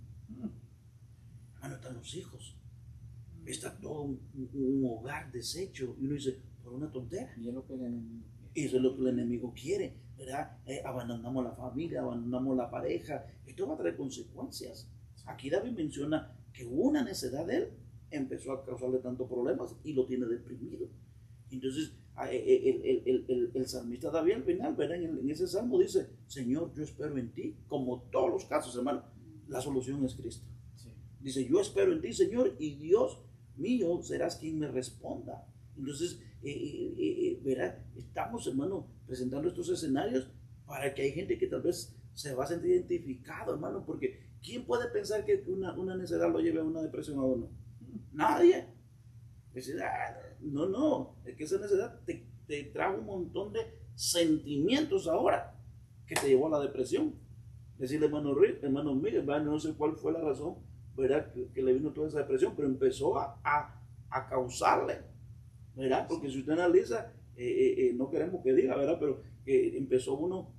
Hermano, están los hijos, está todo un hogar deshecho, y uno dice, por una tontera. Y es lo que el enemigo quiere. Eso es lo que el enemigo quiere, ¿verdad? Abandonamos la familia, abandonamos la pareja. Esto va a traer consecuencias. Aquí David menciona que una necedad de él empezó a causarle tantos problemas y lo tiene deprimido. Entonces, el salmista David al final, ¿verdad? En ese salmo dice, Señor, yo espero en ti, como todos los casos, hermano, la solución es Cristo. Sí. Dice, yo espero en ti, Señor, y Dios mío, serás quien me responda. Entonces, ¿verdad? Estamos, hermano, presentando estos escenarios para que hay gente que tal vez se va a sentir identificado, hermano, porque ¿quién puede pensar que una necedad lo lleve a una depresión a uno? Nadie. Decir, no, es que esa necedad te trajo un montón de sentimientos ahora que te llevó a la depresión. Decirle, hermano Rick, hermano Miguel, no sé cuál fue la razón, ¿verdad? Que le vino toda esa depresión, pero empezó a causarle, ¿verdad? Porque si usted analiza, no queremos que diga, ¿verdad? Pero empezó uno,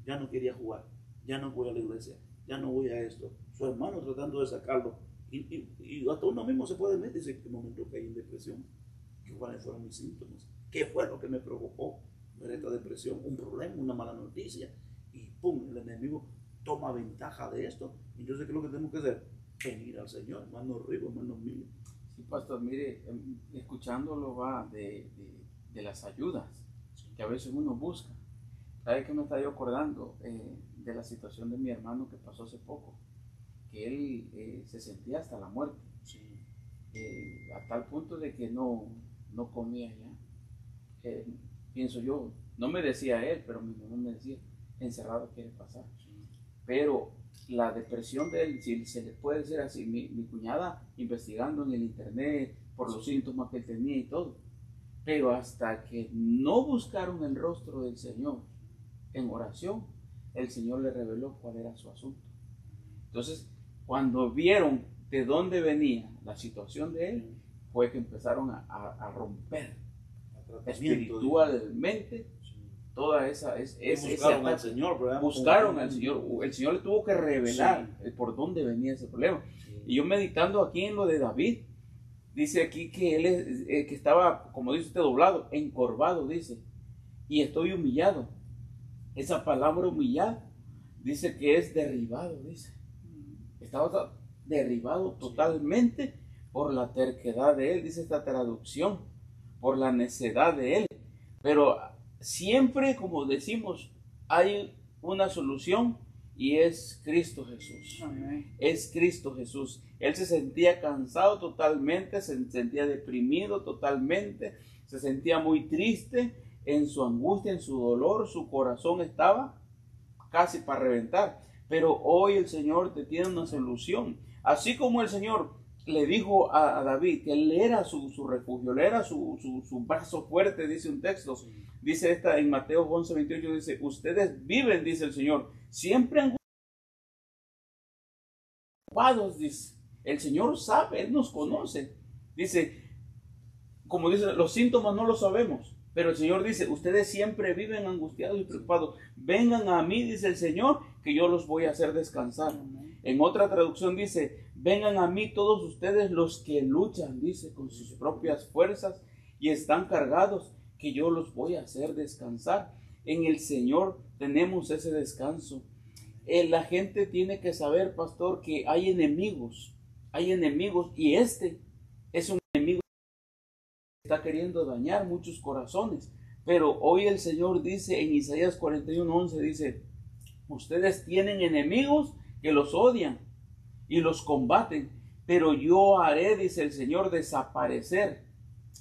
ya no quería jugar, ya no voy a la iglesia, ya no voy a esto. Su hermano tratando de sacarlo. Y hasta uno mismo se puede meter y dice, ¿qué momento caí en depresión? ¿Cuáles fueron mis síntomas? ¿Qué fue lo que me provocó esta depresión? Un problema, una mala noticia. Y pum, el enemigo toma ventaja de esto. Entonces, ¿qué es lo que tenemos que hacer? Venir al Señor, hermano Rigo, hermano mío. Sí, pastor, mire, escuchándolo va de las ayudas que a veces uno busca. ¿Sabe qué me está yo acordando? De la situación de mi hermano que pasó hace poco, que él se sentía hasta la muerte, sí. A tal punto de que no comía ya. Pienso yo, no me decía él, pero mi mamá me decía, encerrado quiere pasar. Sí. Pero la depresión de él, si se le puede decir así, mi cuñada investigando en el internet por los síntomas que él tenía y todo, pero hasta que no buscaron el rostro del Señor en oración, el Señor le reveló cuál era su asunto. Entonces, cuando vieron de dónde venía la situación de él, fue que empezaron a romper espiritualmente toda esa buscaron al Señor, ¿verdad? Buscaron al Señor. El Señor le tuvo que revelar por dónde venía ese problema. Sí. Y yo meditando aquí en lo de David, dice aquí que él que estaba, como dice usted, doblado, encorvado, dice, y estoy humillado. Esa palabra humillado dice que es derribado, dice. Estaba derribado totalmente por la terquedad de él, dice esta traducción, por la necedad de él. Pero siempre, como decimos, hay una solución y es Cristo Jesús. Amén. Es Cristo Jesús. Él se sentía cansado totalmente, se sentía deprimido totalmente, se sentía muy triste en su angustia, en su dolor, su corazón estaba casi para reventar. Pero hoy el Señor te tiene una solución. Así como el Señor le dijo a David que él era su refugio, él era su brazo fuerte, dice un texto. Dice esta en Mateo 11:28, dice, ustedes viven, dice el Señor, siempre angustiados, dice. El Señor sabe, Él nos conoce. Dice, como dice, los síntomas no los sabemos, pero el Señor dice, ustedes siempre viven angustiados y preocupados. Vengan a mí, dice el Señor, que yo los voy a hacer descansar. En otra traducción dice, vengan a mí todos ustedes los que luchan, dice, con sus propias fuerzas y están cargados, que yo los voy a hacer descansar. En el Señor tenemos ese descanso. La gente tiene que saber, pastor, que hay enemigos y este es un enemigo que está queriendo dañar muchos corazones. Pero hoy el Señor dice en Isaías 41:11, dice, ustedes tienen enemigos que los odian y los combaten, pero yo haré, dice el Señor, desaparecer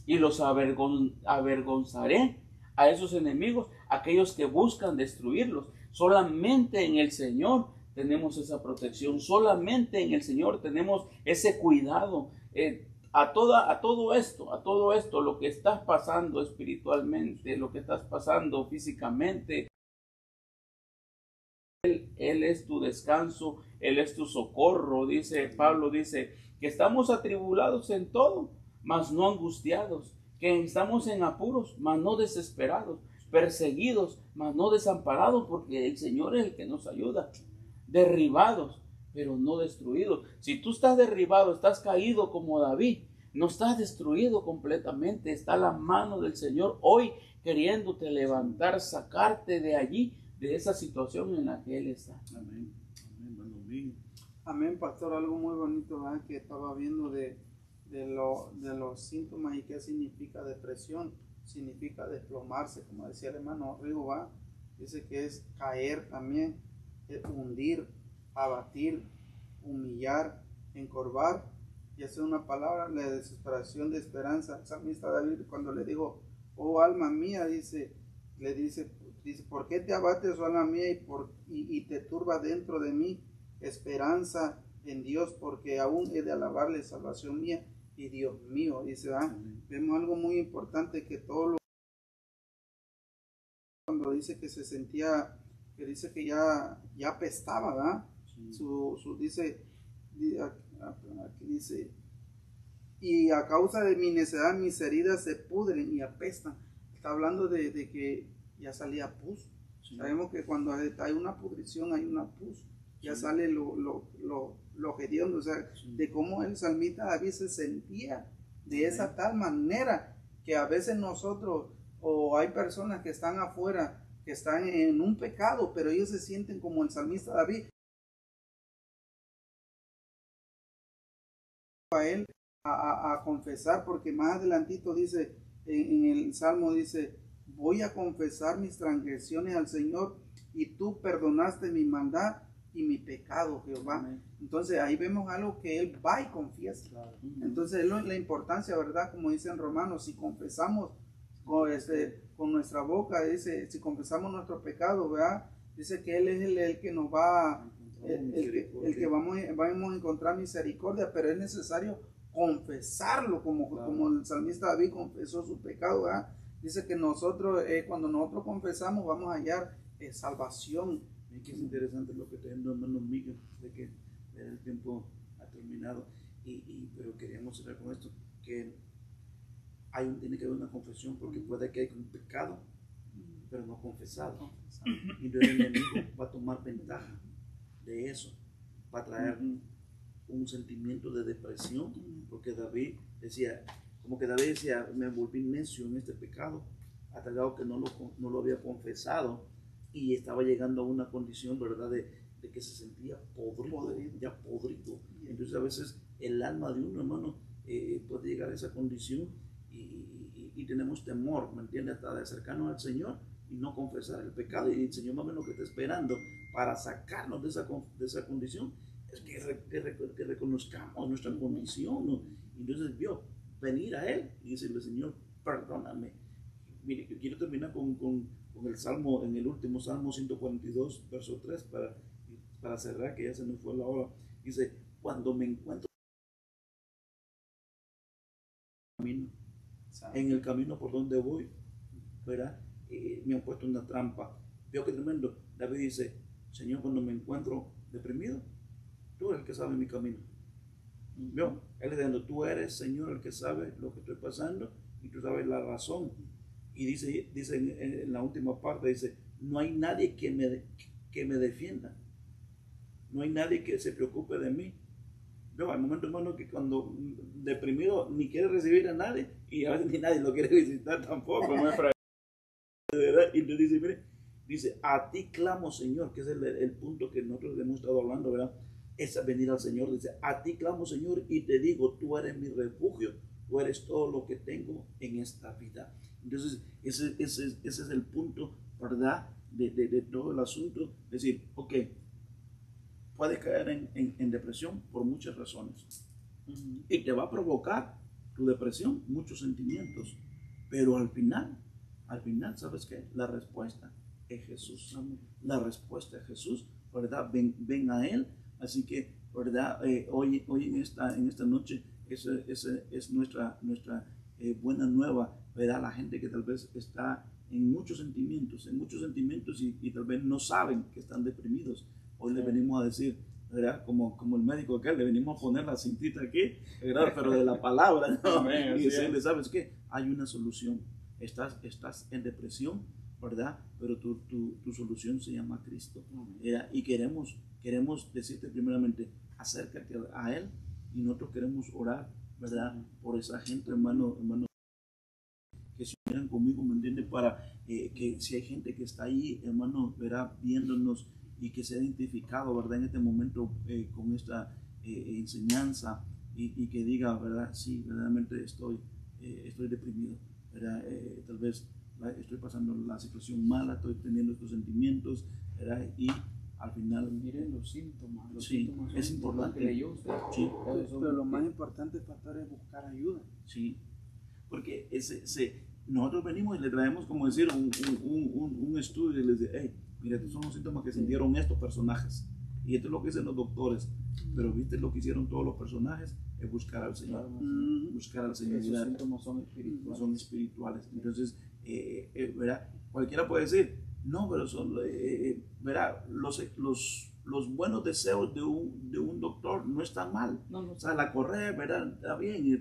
y los avergonzaré a esos enemigos, aquellos que buscan destruirlos. Solamente en el Señor tenemos esa protección, solamente en el Señor tenemos ese cuidado. A todo esto, lo que estás pasando espiritualmente, lo que estás pasando físicamente, Él es tu descanso, Él es tu socorro. Dice Pablo, dice que estamos atribulados en todo, mas no angustiados, que estamos en apuros, mas no desesperados, perseguidos, mas no desamparados, porque el Señor es el que nos ayuda, derribados, pero no destruidos. Si tú estás derribado, estás caído como David, no estás destruido completamente, está la mano del Señor hoy queriéndote levantar, sacarte de allí, de esa situación en la que Él está. Amén. Amén. Amén, pastor. Algo muy bonito, ¿verdad?, que estaba viendo de los síntomas y qué significa depresión. Significa desplomarse, como decía el hermano Rigo, ¿va? Dice que es caer también, hundir, abatir, humillar, encorvar. Y esa es una palabra, la desesperación de esperanza. El salmista David, cuando le dijo, oh alma mía, le dice, ¿por qué te abates, oh alma mía, y te turba dentro de mí? Esperanza en Dios, porque aún he de alabarle, salvación mía y Dios mío. Dice, vemos algo muy importante, que todo lo, cuando dice que se sentía, que dice que ya apestaba, ¿verdad? Sí. Aquí dice, y a causa de mi necedad mis heridas se pudren y apestan. Está hablando de que ya salía pus. Sí. Sabemos que cuando hay una pudrición, hay una pus. Ya sí. Sale lo hediondo, o sea, sí. De cómo el salmista David se sentía de esa tal manera, que a veces nosotros, o hay personas que están afuera, que están en un pecado, pero ellos se sienten como el salmista David. A él a confesar, porque más adelantito dice, en el Salmo dice, voy a confesar mis transgresiones al Señor, y tú perdonaste mi maldad y mi pecado, Jehová. Amén. Entonces ahí vemos algo que él va y confiesa. Claro. Entonces la importancia, ¿verdad? Como dice en Romanos, si confesamos con nuestra boca, dice, si confesamos nuestro pecado, ¿verdad? Dice que él es el que nos va, el que vamos a encontrar misericordia, pero es necesario confesarlo, como el salmista David confesó su pecado, ¿verdad? Dice que nosotros, cuando nosotros confesamos, vamos a hallar salvación. Es que es interesante lo que está diciendo hermano Miguel, de que el tiempo ha terminado, pero queríamos cerrar con esto, que tiene que haber una confesión, porque puede que haya un pecado, pero no confesado. Y entonces el enemigo va a tomar ventaja de eso, va a traer un sentimiento de depresión, porque David decía, me volví necio en este pecado, hasta el grado que no lo había confesado, y estaba llegando a una condición, ¿verdad?, de que se sentía podrido. Entonces a veces el alma de uno, hermano, puede llegar a esa condición, y tenemos temor, ¿me entiendes?, hasta de acercarnos al Señor y no confesar el pecado. Y el Señor más o menos lo que está esperando para sacarnos de esa condición es que reconozcamos nuestra condición, ¿no? Entonces venir a Él y decirle, Señor, perdóname. Mire, yo quiero terminar con el Salmo, en el último Salmo 142, verso 3, para cerrar, que ya se nos fue la hora. Dice, cuando me encuentro en el camino por donde voy, ¿verdad? Me han puesto una trampa. Veo que tremendo. David dice, Señor, cuando me encuentro deprimido, tú eres el que sabe mi camino. ¿Vio? Él diciendo, tú eres, Señor, el que sabe lo que estoy pasando y tú sabes la razón. Y dice en la última parte, dice, no hay nadie que me defienda. No hay nadie que se preocupe de mí. ¿Vio? Hay momentos, hermano, que cuando deprimido ni quiere recibir a nadie y a veces ni nadie lo quiere visitar tampoco. Y entonces dice, mire, dice, a ti clamo, Señor, que es el punto que nosotros hemos estado hablando, ¿verdad? Es venir al Señor, dice, a ti clamo, Señor, y te digo, tú eres mi refugio, tú eres todo lo que tengo en esta vida. Entonces, ese es el punto, ¿verdad? De todo el asunto. Es decir, ok, puedes caer en depresión por muchas razones. Y te va a provocar tu depresión muchos sentimientos. Pero al final, ¿sabes qué? La respuesta es Jesús. La respuesta es Jesús, ¿verdad? Ven a Él. Así que, ¿verdad? Hoy en esta noche, esa es nuestra buena nueva, ¿verdad? La gente que tal vez está en muchos sentimientos y tal vez no saben que están deprimidos. Hoy le venimos a decir, ¿verdad? Como el médico aquel, le venimos a poner la cintita aquí, ¿verdad? Pero de la palabra, ¿no? Amén, y decirle, ¿sabes qué? Hay una solución. Estás en depresión, ¿verdad? Pero tu solución se llama Cristo. Y queremos decirte primeramente, acércate a Él, y nosotros queremos orar, ¿verdad? Por esa gente, hermano, que se unieran conmigo, ¿me entiendes? Para que si hay gente que está ahí, hermano, verá, viéndonos y que se ha identificado, ¿verdad? En este momento con esta enseñanza y que diga, ¿verdad? Sí, verdaderamente estoy deprimido, ¿verdad? Tal vez estoy pasando la situación mala, estoy teniendo estos sentimientos, ¿verdad? Y al final, miren los síntomas. Sí, es importante. Sí. Pero lo más importante, pastor, es buscar ayuda. Sí, porque nosotros venimos y le traemos, como decir, un estudio y les decimos, hey, mira, estos son los síntomas que sintieron estos personajes. Y esto es lo que dicen los doctores. Pero viste lo que hicieron todos los personajes, es buscar al Señor. Buscar al Señor. Esos síntomas son espirituales. Son espirituales. Entonces, ¿verdad? Cualquiera puede decir, no, pero son, ¿verdad? Los buenos deseos de un doctor no están mal. No. O sea, la correa, ¿verdad? Está bien.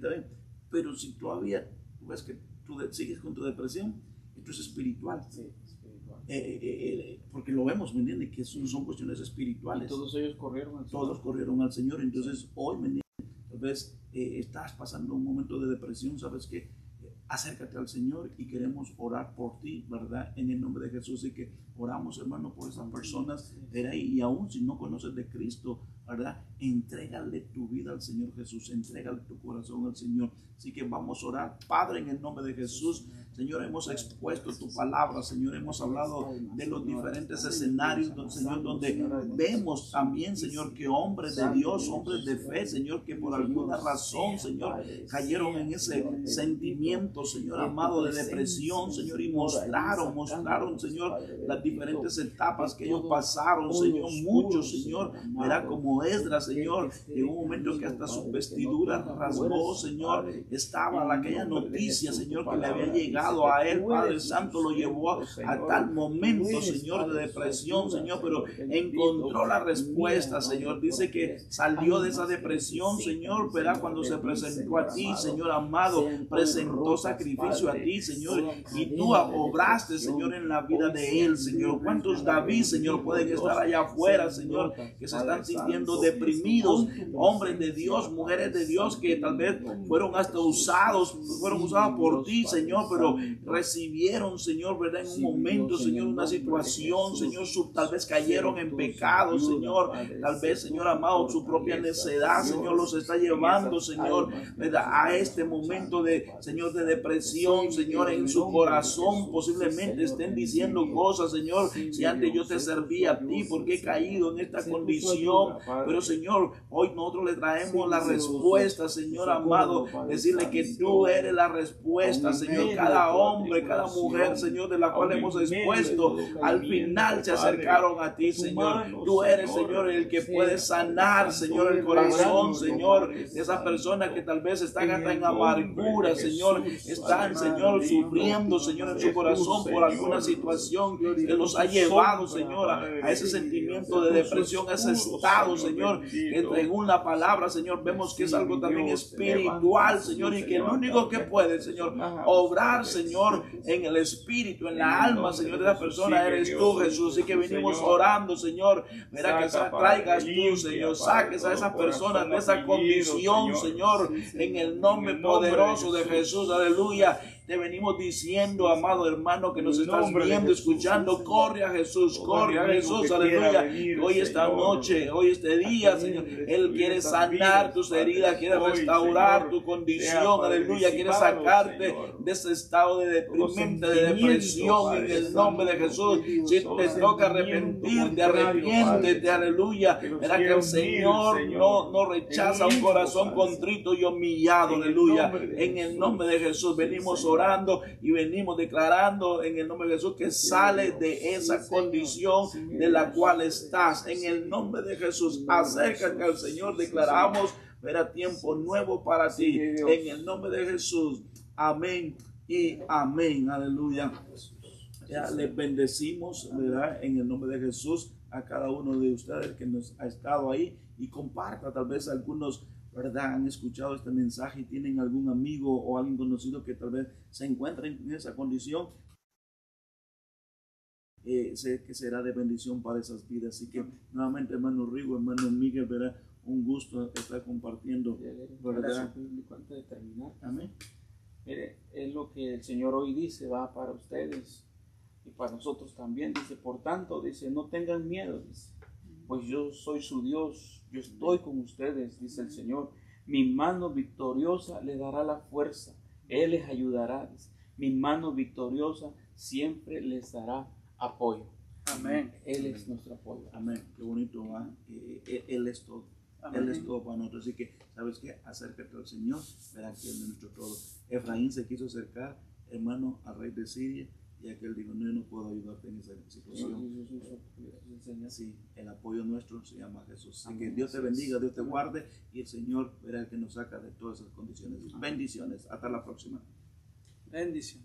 Pero si todavía tú ves que tú sigues con tu depresión, esto es espiritual. Sí, espiritual. Porque lo vemos, ¿me entiendes? Que son cuestiones espirituales. Y todos ellos corrieron al Señor. Todos corrieron al Señor. Entonces, hoy, ¿me entiendes? Tal vez estás pasando un momento de depresión, ¿sabes qué? Acércate al Señor y queremos orar por ti, ¿verdad? En el nombre de Jesús. Y que oramos, hermano, por esas personas, ¿verdad? Y aún si no conoces de Cristo, ¿verdad? Entrégale tu vida al Señor Jesús, entrégale tu corazón al Señor. Así que vamos a orar. Padre, en el nombre de Jesús, Señor, hemos expuesto tu palabra, Señor, hemos hablado de los diferentes escenarios, Señor, donde vemos también, Señor, que hombres de Dios, hombres de fe, Señor, que por alguna razón, Señor, cayeron en ese sentimiento, Señor amado, de depresión, Señor, y mostraron, Señor, las diferentes etapas que ellos pasaron, Señor, muchos, Señor, verá como Esdras, Señor, en un momento que hasta su vestidura rasgó, Señor, estaba aquella noticia, Señor, que le había llegado a él, Padre Santo, lo llevó a tal momento, Señor, de depresión, Señor, pero encontró la respuesta, Señor. Dice que salió de esa depresión, Señor, verá, cuando se presentó a ti, Señor amado, presentó sacrificio a ti, Señor, y tú obraste, Señor, en la vida de él, Señor. ¿Cuántos David, Señor, pueden estar allá afuera, Señor, que se están sintiendo deprimidos? Hombres de Dios, mujeres de Dios, que tal vez fueron hasta usados por ti, Señor, pero recibieron, Señor, ¿verdad? En un momento, Señor, una situación, Señor, tal vez cayeron en pecado, Señor, tal vez, Señor amado, su propia necedad, Señor, los está llevando, Señor, ¿verdad? A este momento Señor, de depresión, Señor, en su corazón posiblemente estén diciendo cosas, Señor, si antes yo te servía a ti, ¿por qué he caído en esta condición? Pero, Señor, hoy nosotros le traemos la respuesta, Señor amado, decirle que tú eres la respuesta, Señor. Cada hombre, cada mujer, Señor, de la cual hemos expuesto, al final se acercaron a ti, Señor. Tú eres, Señor, el que puede sanar, Señor, el corazón, Señor, de esas personas que tal vez están hasta en amargura, Señor, están, Señor, sufriendo, Señor, en su corazón por alguna situación que los ha llevado, Señor, a ese sentimiento de depresión, a ese estado, Señor, que según la palabra, Señor, vemos que es algo también espiritual, Señor, y que el único que puede, Señor, obrar, Señor, en el espíritu, en la alma, Señor, de la persona eres tú, Jesús. Así que venimos orando, Señor, mira que traigas tú, Señor, saques a esa persona de esa condición, Señor, en el nombre poderoso de Jesús, aleluya. Te venimos diciendo, amado hermano, que nos estás viendo, escuchando, corre a Jesús, aleluya. Hoy esta noche, hoy este día, Señor, Él quiere sanar tus heridas, quiere restaurar tu condición, aleluya, quiere sacarte de ese estado de deprimente, de depresión, en el nombre de Jesús. Si te toca arrepentirte, arrepiéntete, aleluya. Verá que el Señor no rechaza un corazón contrito y humillado, aleluya. En el nombre de Jesús venimos orando y venimos declarando en el nombre de Jesús que sale de esa condición de la cual estás. En el nombre de Jesús, acércate al Señor, declaramos, verá, tiempo nuevo para ti. En el nombre de Jesús, amén y amén, aleluya. Ya les bendecimos, ¿verdad? En el nombre de Jesús a cada uno de ustedes que nos ha estado ahí, y comparta. Tal vez algunos, ¿verdad?, han escuchado este mensaje y tienen algún amigo o alguien conocido que tal vez se encuentre en esa condición. Sé que será de bendición para esas vidas. Así que nuevamente, hermano Rigo, hermano Miguel, ¿verdad?, un gusto estar compartiendo, ¿verdad? Antes de terminar, amén. Mire, es lo que el Señor hoy dice, va para ustedes y para nosotros también. Dice, por tanto, dice, no tengan miedo, dice, pues yo soy su Dios, yo estoy con ustedes, dice el Señor. Mi mano victoriosa les dará la fuerza, Él les ayudará, dice. Mi mano victoriosa siempre les dará apoyo. Amén. Él es nuestro apoyo. Amén. Qué bonito, ¿va? Él es todo. Amén. Él es todo para nosotros. Así que, ¿sabes qué? Acércate al Señor, verán que Él es nuestro todo. Efraín se quiso acercar, hermano, al rey de Siria, y aquel dijo, no, yo no puedo ayudarte en esa situación. Sí, el apoyo nuestro se llama Jesús. Así que Dios te bendiga, Dios te guarde, y el Señor verá el que nos saca de todas esas condiciones. Bendiciones. Hasta la próxima. Bendición.